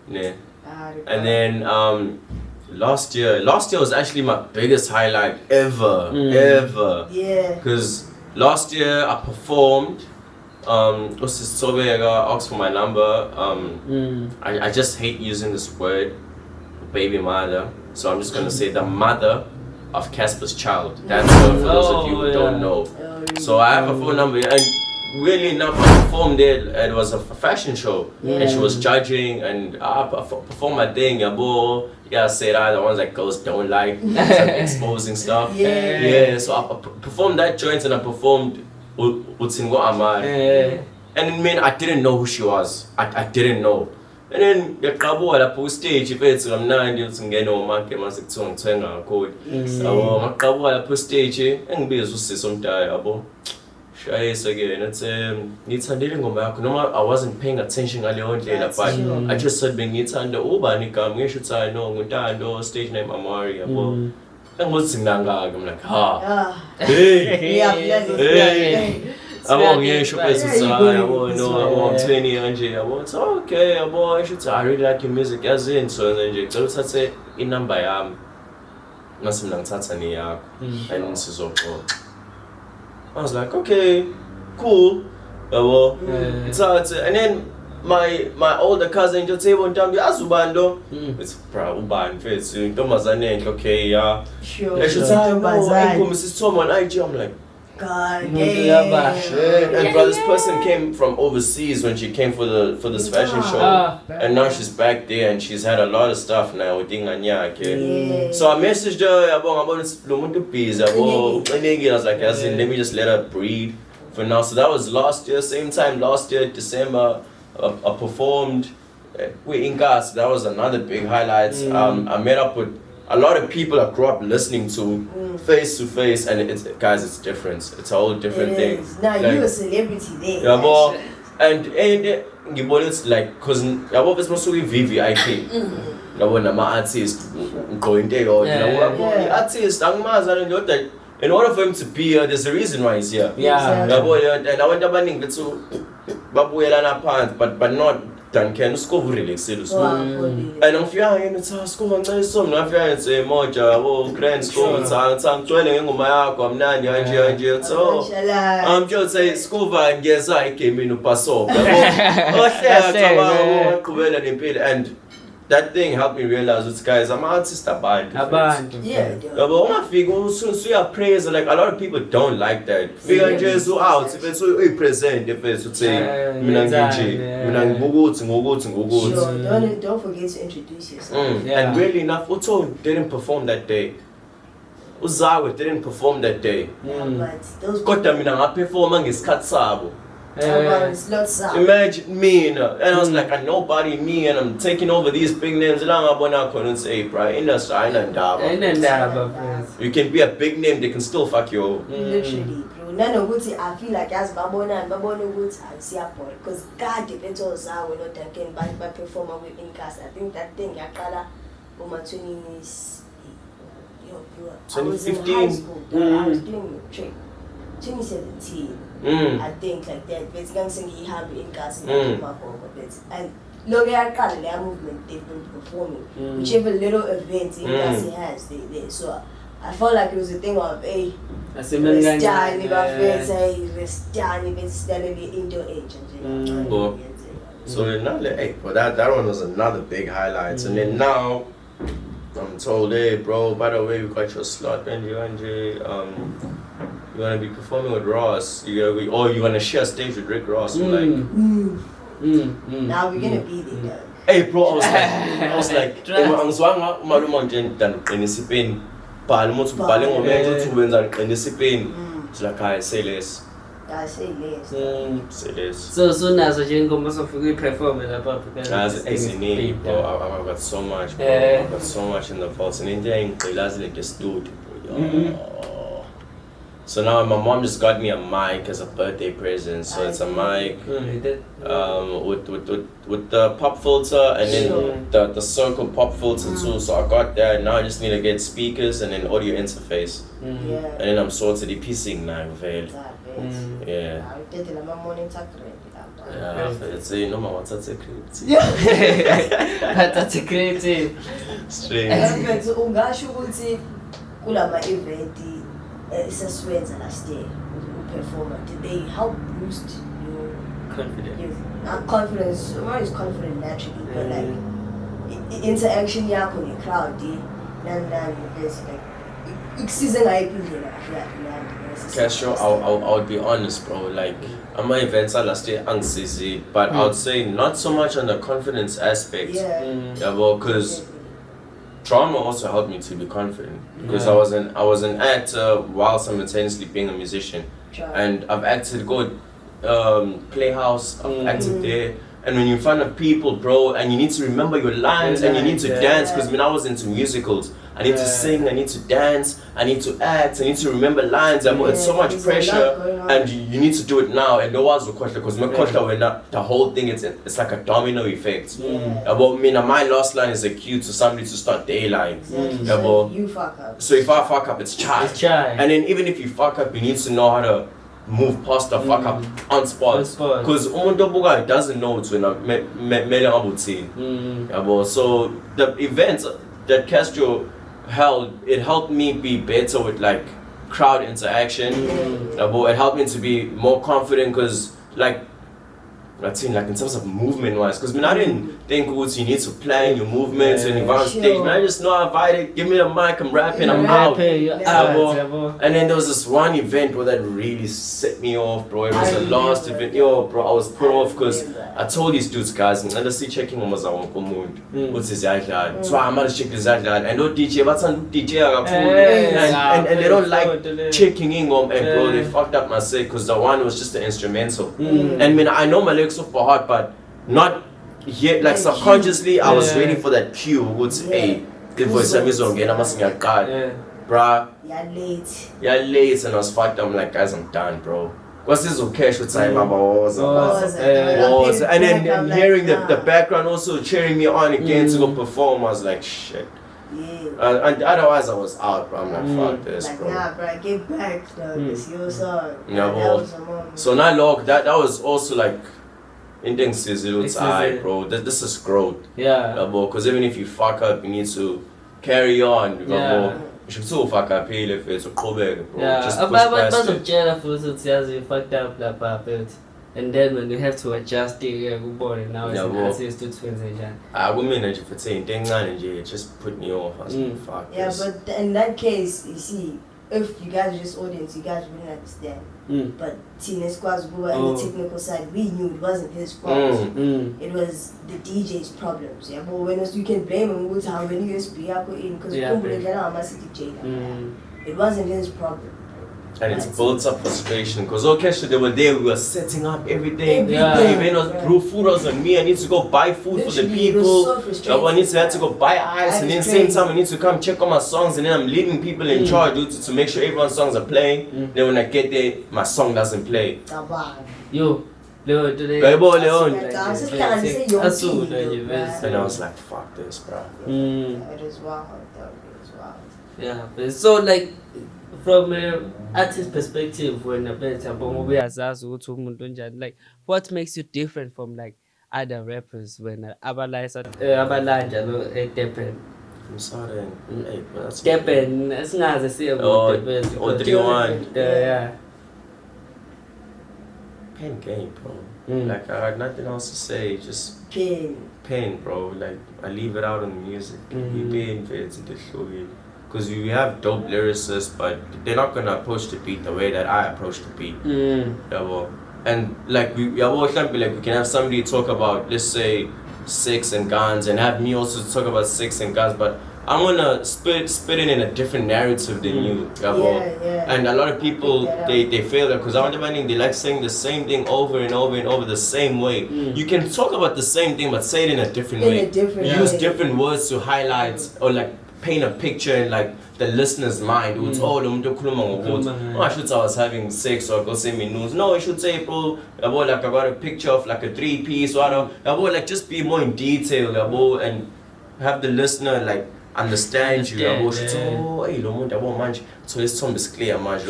Yeah. And then last year was actually my biggest highlight ever. Yeah. Because last year I performed. Asked for my number. I just hate using this word, baby mother. So I'm just gonna say the mother of Casper's child. That's for those of you who don't know. So I have a phone number, and really enough, I performed there. It was a fashion show, and she was judging, and I performed my thing. Yeah, I said the ones that girls don't like, exposing stuff. Yeah. So I performed that joint, and I performed Amari. And man, I didn't know who she was. I didn't know. And then ngiyaqabuka lapho stage ifethu ngamnandi uthi ngene umakhe mase kuthiwa ngithenga kakhulu. Yabo ngaqabuka lapho stage engibiza usisi omdala yabo. Shayisa ke nathi ngithandile ingoma yakho noma I wasn't paying attention ngaleyo ndlela but I just said bengithanda ubani igama ngisho ukuthi I know nguntando stage name Amari yabo. Engithi ngingangaka I'm like hey. I'm I'm 20 and so okay, I really like your music as in so then so say in number and so I was like, okay, cool. It's and then my older cousin just say one time, Azubando. It's Uban face. Okay, yeah. Sure. I should say, Mrs. Tom on IG. I'm like, God and bro, this person came from overseas when she came for this fashion show, and now she's back there and she's had a lot of stuff now. So I messaged her about busy. I was like, let me just let her breathe for now. So that was last year, same time last year, December. I performed with Inkas. That was another big highlight. I met up with a lot of people I grew up listening to face to face, and it's different. It's a whole different thing. Now you're a celebrity there. Yeah, but and it's like cause I was also VVIP. I'm artist going there or artist. In order for him to be here, there's a reason why he's here. Yeah. And I went up to but not done can school really serious. And I'm feeling it's a school and there's some it's a moja grand school some 20 so I'm just saying school and yes I came in pass off. And that thing helped me realize it's guys I'm artist band. Yeah. So you praise like a lot of people don't like that. Figure just out if it's so present if it's to say don't forget to introduce yourself. And really enough Uto didn't perform that day. Uzawa didn't perform that day. But those Kota mina ngaperforma ngesikhathi sabo. it's not sad. Imagine me, and I was like, a nobody me, and I'm taking over these big names. And I couldn't say, bro, industry, you can be a big name, they can still fuck you. Literally, bro. None of what I feel like as Babona and Babona Woods and Seaport. Because God depends on how we're not taking by performer with Incas. I think that thing, Yakala, over 20s. I was in high school. I was doing a trip. 2017. I think like that. But it's going to have in class and look at their movement they've been performing. Whichever little event in class has, they so I felt like it was a thing of hey, indoor age. So now hey, but that one was another big highlight. And then now I'm told, hey bro, by the way, we got your slot, Benji. You wanna be performing with Ross? You wanna share stage with Rick Ross? I'm like, now we're gonna be there. hey bro, I was like, it's like I say less. I say less. Say less. So soon as you go most of you perform in the pub. I've got so much, bro. I've got so much in the vaults. And India ain't like just do it. So now my mom just got me a mic as a birthday present. So it's a mic with the pop filter and then the circle pop filter too. So I got that. Now I just need to get speakers and then audio interface. And then I'm sorted the piecing now. Yeah. It's a no what's that secret. That's a creative. Strange. Last year, performer. Did they help boost your Confidence? Confidence. Amari is confident naturally, but like interaction with the crowd, and there's like season I Castro, I'll be honest, bro. Like, I'm my events last year anxiety, but I would say not so much on the confidence aspect. Yeah, well, because trauma also helped me to be confident. Because I was an actor while simultaneously being a musician, and I've acted good, Playhouse. I've acted there. And when you're in front of people, bro, and you need to remember your lines and you need to dance, because when I was into musicals, I need to sing, I need to dance, I need to act, I need to remember lines. It's so much pressure, and you need to do it now. And no one's requested because my when the whole thing it's like a domino effect. About me, my last line is a cue to somebody to start their line. So you fuck up. So if I fuck up, it's chai. And then even if you fuck up, you need to know how to move past the fuck up on spot. Because umuntu obukayo doesn't know it's when mele ngabuthini. Yabo. So the events that Castro held, it helped me be better with like crowd interaction. Yabo. It helped me to be more confident because like in terms of movement wise, because I didn't think you need to plan your movements when you're on stage. I just know I invited, give me the mic, I'm rapping, I'm out. And then there was this one event where that really set me off, bro. It was the last event. Yo, bro, I was put off because I told these dudes, guys, and let's see checking on my mood. What's his idea? So I'm gonna check his idea. And no DJ, what's on DJ? And they don't like checking in on, and bro, they fucked up my set because the one was just the instrumental. And I know my lyrics off by heart, but not yet. Like subconsciously, I was waiting for that cue. What's the voice I'm using? I must God, bruh. You're late, and I was fucked up. I'm like, guys, I'm done, bro. What's this okay? Should say, and then hearing the background also cheering me on again to go perform, I was like, shit. And otherwise I was out, bro. I'm like, fuck this, bro. Nah, bro, get back, though. It's your song. Yeah, bro. So now, look, that was also like, bro. This is growth. Yeah. Because even if you fuck up, you need to carry on. You should still fuck up if it's a bro. Just push past it. You fucked up, and then when you have to adjust it, now it's to twins. I women if it's saying just put me off. I was like, fuck this. But in that case, you see, if you guys are just audience, you guys wouldn't understand. But Tina's squads go on the technical side, we knew it wasn't his fault. It was the DJ's problems. Yeah, but when you can blame him with how many USB I put in because it wasn't his problem. And it's built up frustration because they were there, we were setting up everything. Food was on me. I need to go buy food for the people. I need to go buy ice, and then same time I need to come check on my songs, and then I'm leaving people in charge to make sure everyone's songs are playing. Then when I get there, my song doesn't play. Yo, Leon today. And I was like, fuck this, bro. It is wild, though. It is wild. Yeah, but so like from an artist perspective, when like what makes you different from like other rappers when abalanja no depend. I'm sorry, hey, bro, that's Depend, it's not the same. Oh, 3-1. Yeah. Pain game, bro. Like I had nothing else to say, just pain, bro. Like I leave it out on the music. We pain fades into the because we have dope lyricists, but they're not gonna approach the beat the way that I approach the beat. And like we can have somebody talk about, let's say, sex and guns, and have me also talk about sex and guns, but I'm gonna spit it in a different narrative than you. And a lot of people they fail that because I'm demanding they like saying the same thing over and over and over the same way. You can talk about the same thing but say it in a different way. Use different words to highlight or like paint a picture in like the listener's mind. I should say I was having sex or go send me news. No, I should say, bro, like I got a picture of like a 3-piece or like just be more in detail and have the listener like understand you. So it's clear, man.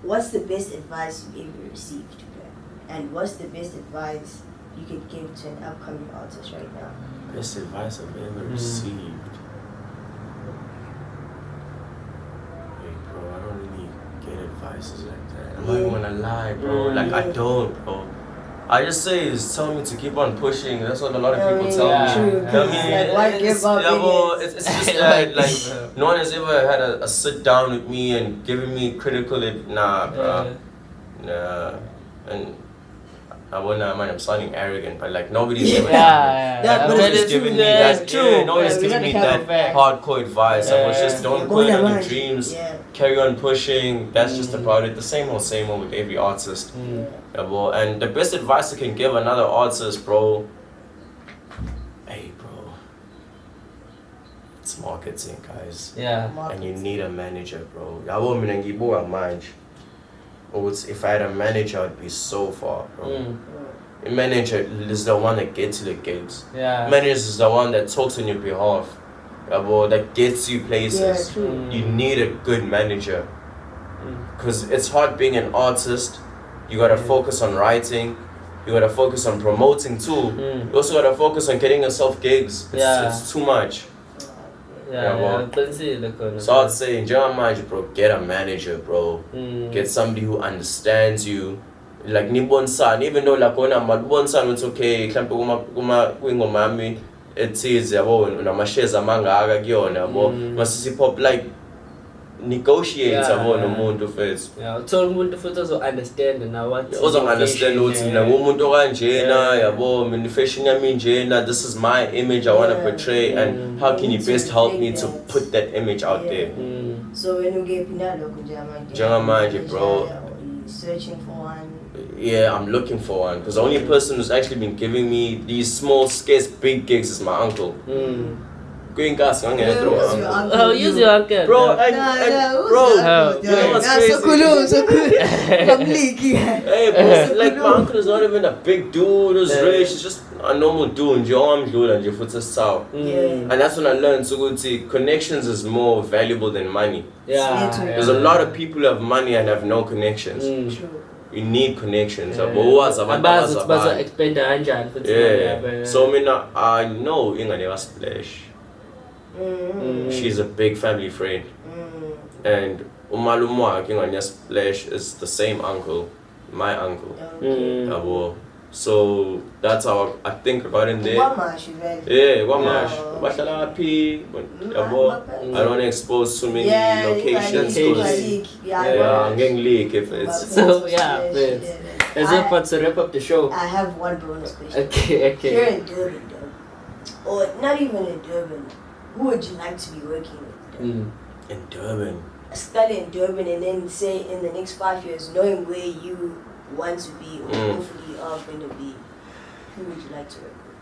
What's the best advice you ever received, bro? And what's the best advice you could give to an upcoming artist right now? Best advice I've ever received? Hey, bro, I don't really get advices like that. I'm not even gonna lie, bro. Like, I don't, bro. I just say is tell me to keep on pushing. That's what a lot of people tell me. Why give up? It's just that like no one has ever had a sit down with me and given me critical bro. Nah. And I'm sounding arrogant, but like nobody's ever nobody's giving me that. Nobody's giving me that hardcore advice. I was just don't quit on your dreams. Carry on pushing. That's just the product. The same old with every artist. And the best advice I can give another artist, bro. Hey, bro. It's marketing, guys. And you need a manager, bro. If I had a manager, I'd be so far, bro. A manager is the one that gets to the gigs. Yeah. Manager is the one that talks on your behalf. That gets you places. Yeah, true. You need a good manager. Because it's hard being an artist. You gotta focus on writing. You gotta focus on promoting too. You also gotta focus on getting yourself gigs. It's too much. So I'd say, bro, get a manager, bro. Get somebody who understands you. Like Nibonsan, even though like when I'm at Bonsan, it's okay. Kuma it is my shares amanga agagiona, masisi pop like negotiate no face. Yeah, told umuntu futhi understand now what. Also understand ukuthi mina ngumuntu kanjena yabo, mina fashion yami njena, this is my image I want to portray and how can you best help me to put that image out there. So when you get pinalo kunjamanje, bro, searching for one. Yeah, I'm looking for one because the only person who's actually been giving me these small, scarce, big gigs is my uncle. Going gas, I'm gonna throw my uncle. Oh, use your uncle, bro. Bro, that's so cool. I'm leaky. Hey, bro, like my uncle is not even a big dude who's rich. He's just a normal dude. And that's when I learned so good. Connections is more valuable than money. There's a lot of people who have money and have no connections. True. You need connections. So I know Inga never splash. She's a big family friend. And Umalumwa Inga splash is the same uncle, my uncle. So that's how I think about it there. Yeah, I don't want to expose too many locations. I'm getting leak if it's. So as if to wrap up the show. I have one bonus question. Okay. Here in Durban, though, or not even in Durban, who would you like to be working with? In Durban. Study in Durban and then say in the next 5 years, knowing where you want to be or hopefully are going to be, who would you like to work with?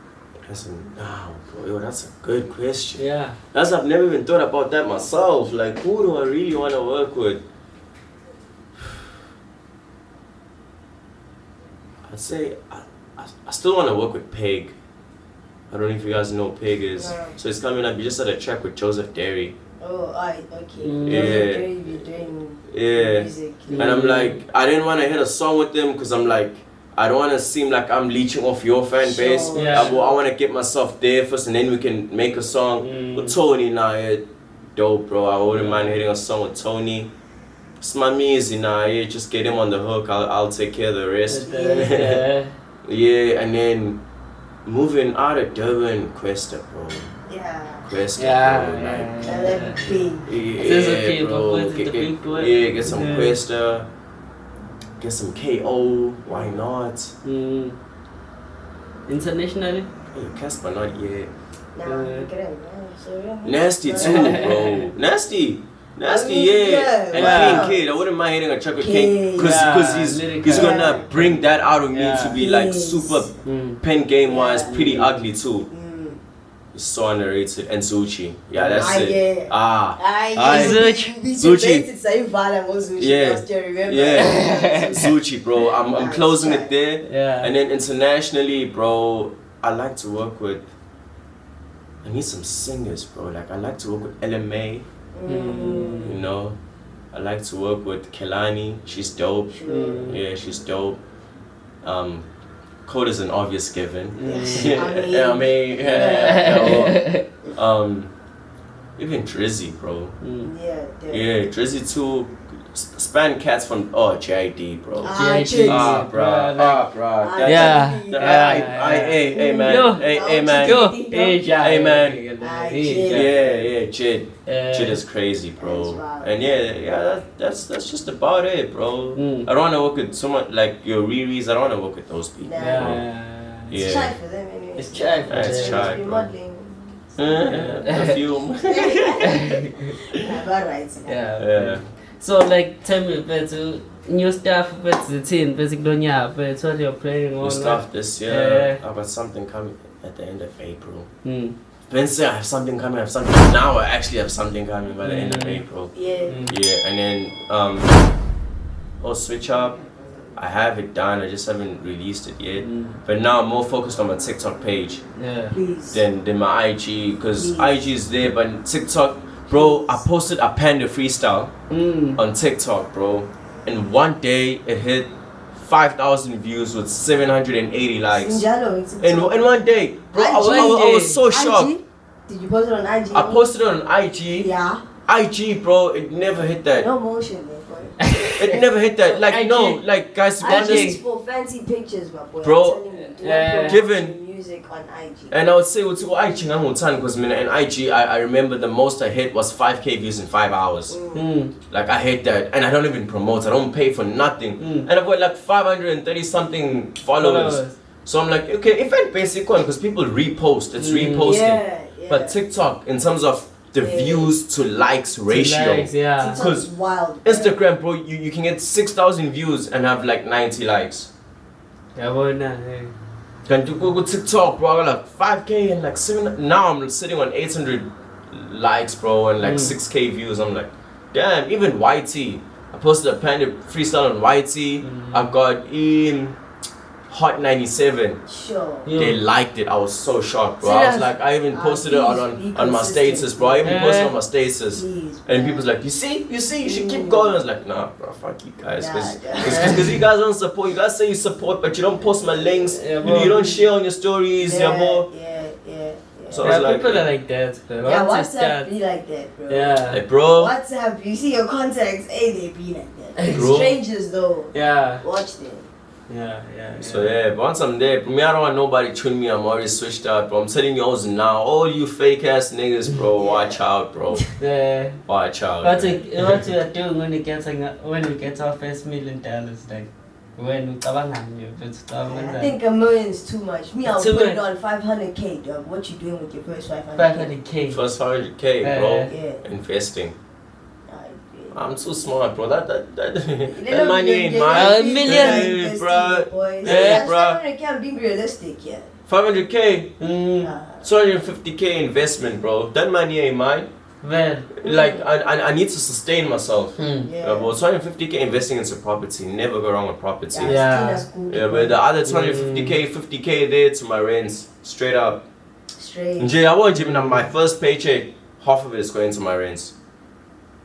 That's a good question. Yeah. I've never even thought about that myself. Like, who do I really want to work with? I'd say I still want to work with Peg. I don't know if you guys know who Peg is. No. So it's coming up. You just had a track with Joseph Derry. Oh, alright, okay. Yeah. Music. And I'm like, I didn't want to hit a song with them because I'm like, I don't want to seem like I'm leeching off your fan base. Sure. Yeah. I want to get myself there first and then we can make a song. With Tony now, dope, bro. I wouldn't mind hitting a song with Tony. It's my music now, just get him on the hook. I'll take care of the rest. Yeah, and then moving out of Durban, Questa, bro. Questa, bro. Get some Questa. Get some KO, why not? Internationally? Hey, Casper, not yet. Nah, Nasty too, bro. Nasty, yeah. And King Kid, I wouldn't mind hitting a track with King, because he's gonna bring that out of me to be like super pen game wise, pretty ugly too. It's so underrated. And Zuchi, that's it. Zuchi. Yeah. Zuchi, bro. I'm closing it there. And then internationally, bro, I like to work with. I need some singers, bro. Like I like to work with LMA. You know, I like to work with Kelani. She's dope. Yeah, she's dope. Code is an obvious given. Even Drizzy, bro. Yeah, Drizzy too. Span Cats from JID, bro. Bro. Hey man. Jid. Jid is crazy, bro. And that's just about it, bro. I don't want to work with someone like your Riri's. I don't want to work with those people. It's shy for them anyway. It's shy for them. It's shy, bro. Perfume. Yeah. So like tell me about new stuff about the team, basically what you're playing on. New stuff this year. I've got something coming at the end of April. Say I have something coming, now I actually have something coming by the end of April. Yeah, and then switch up. I have it done. I just haven't released it yet. But now I'm more focused on my TikTok page Please. than my IG, because IG is there, but TikTok, bro. I posted a Panda freestyle on TikTok, bro, and one day it hit 5,000 views with 780 likes. In one day, bro. I was so shocked. IG? Did you post it on IG? I posted it on IG. Yeah. IG, bro, it never hit that. No motion, man, boy. It never hit that. Like, IG. no, like, guys, to be IG honest, is for fancy pictures, my boy. Bro, I'm telling you, do not promote given- music on IG. and I would say with IG, because in IG, I remember the most I hit was 5K views in 5 hours. Like, I hate that, and I don't even promote. I don't pay for nothing, and I've got like 530 something followers. So I'm like, okay, if I basic one, because people repost, it's reposting. Yeah. But TikTok, in terms of the views to likes ratio, TikTok's wild. Instagram, bro, you can get 6,000 views and have like 90 likes. Can you go TikTok, bro? I got like 5K and like 7. Now I'm sitting on 800 likes, bro, and like 6K views. I'm like, damn. Even YT, I posted a Panda freestyle on YT. I got in Hot 97. Sure. They liked it. I was so shocked, bro. I was like, I even posted it on my status, bro. I even posted on my status, and people's like, you see, you should keep going. I was like, nah, bro, fuck you guys, because you guys don't support. You guys say you support, but you don't post my links. You don't share on your stories, bro. Yeah. So I was like, people are like that, bro. Yeah, Once it WhatsApp starts- be like that, bro. Yeah. hey, bro. WhatsApp, you see your contacts, hey, they be like that. Bro. Strangers though, Yeah. watch them. Yeah. So yeah, but once I'm there, me, I don't want nobody tune me. I'm already switched out, bro. I'm telling you all now, all you fake ass niggas, bro, watch out, bro. Yeah. Watch out. What man. we are doing when we get our first $1 million, like when we I think $1 million is too much. Me, I'll Too put it much. on 500K, dog. What you doing with your first 500K? 500K. First 100K, bro. Yeah. Investing. Alright, I'm too smart, bro. That They money ain't they mine. $1 million. Hey, bro. Boys. Hey, bro. 500K, I'm being realistic, yeah. 500K, 250K Uh, investment, bro. That money ain't mine. Well. Like, I need to sustain myself. yeah. Bro, 250K investing into property. Never go wrong with property. Yeah. That's good. Yeah, but the other 250K, 50K there to my rents. Straight up. Straight. Nje, I won't even my first paycheck, half of it is going to my rents.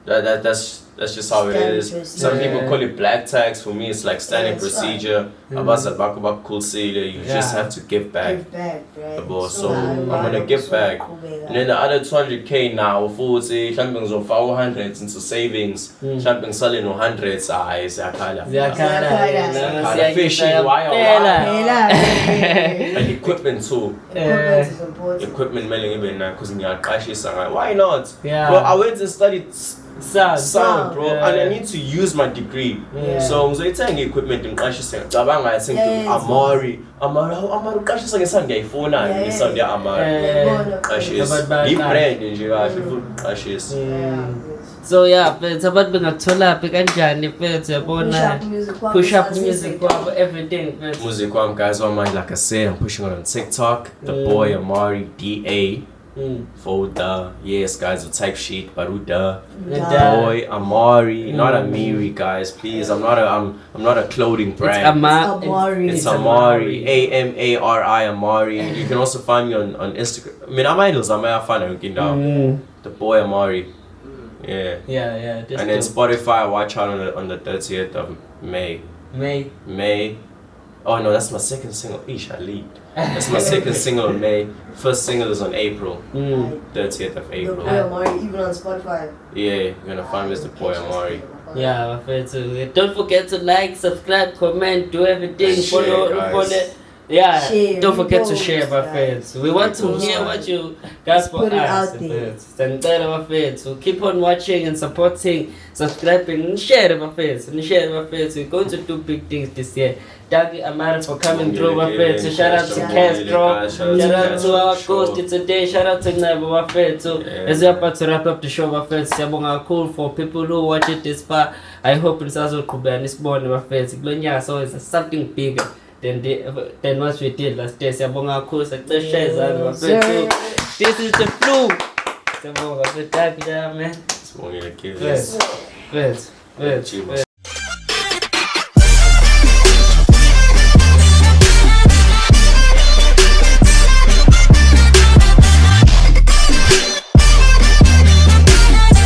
That's just how it Standard is. procedure. Some people call it black tax. For me, it's like standard Yeah, it's fine. procedure. Abaza bakubak cool you just have to give back. Give back, right? Bro, so I'm gonna give back. And then the other 200K now, futhi mhlawumbe ngizofaka 100 into savings. Mhlawumbe ngisale no 100 hayi siyakhala. Ziyakhala. Fishing wire. Phela. And equipment too. Equipment is important. Equipment mele ngibe nayo cause ngiyaqashisa ngayo. Why not? Yeah. Bro, I went and studied Sound. sound, bro, Yeah. and I need to use my degree. Yeah. So ngizoyithenga equipment ngiqashise. Cabanga I think Yeah, Amari uqashisa ngesound ngiyayifuna Yeah, ngesound ya Amari. Qashisa. I-brand nje kahle futhi qashisa. So yeah, mfethu abantu bengathola phi kanjani mfethu yabona push up music kwabo everything mfethu. Music wam guys, like I said, I'm pushing it on TikTok. The boy Amari DA. Folder, yes guys, with type sheet, Baruda. Boy Amari, not Amiri guys, please. I'm not a clothing brand. Amari. It's Amari, Amari Amari. You can also find me on Instagram. I mean, I'm idols. I'm down. The boy Amari. Yeah. Yeah. And then Spotify, watch out on the 30th of May. May. Oh no, that's my second single. Eesh, I leaked. That's my second single in May. First single is on April. 30th of The April. boy Amari, even on Spotify. Yeah, you're gonna find me as the boy Amari. Yeah, mfethu. Don't forget to like, subscribe, comment, do everything. Share, Follow. guys. Yeah, Share, don't forget to repost, share, my guys. friends. We want to Repost. hear what you guys for Put it us. out there. Sendela, my friends. So keep on watching and supporting, subscribing, and share, my friends. We're going to do big things this year. Thank you, Amari, for coming through, my friends. So shout out to Castro. Shout out to our host today. Shout out to Naibo, my friends. So as we're about to wrap up the show, my friends, Siyabonga cool for people who watch it this far. I hope it's also cool and this morning, my friends. So it's something bigger than what we did last day. Siyabonga cool. Success shares, my friends. So this is the F.L.U. Siyabonga, thank you, man. It's only the kids. Friends.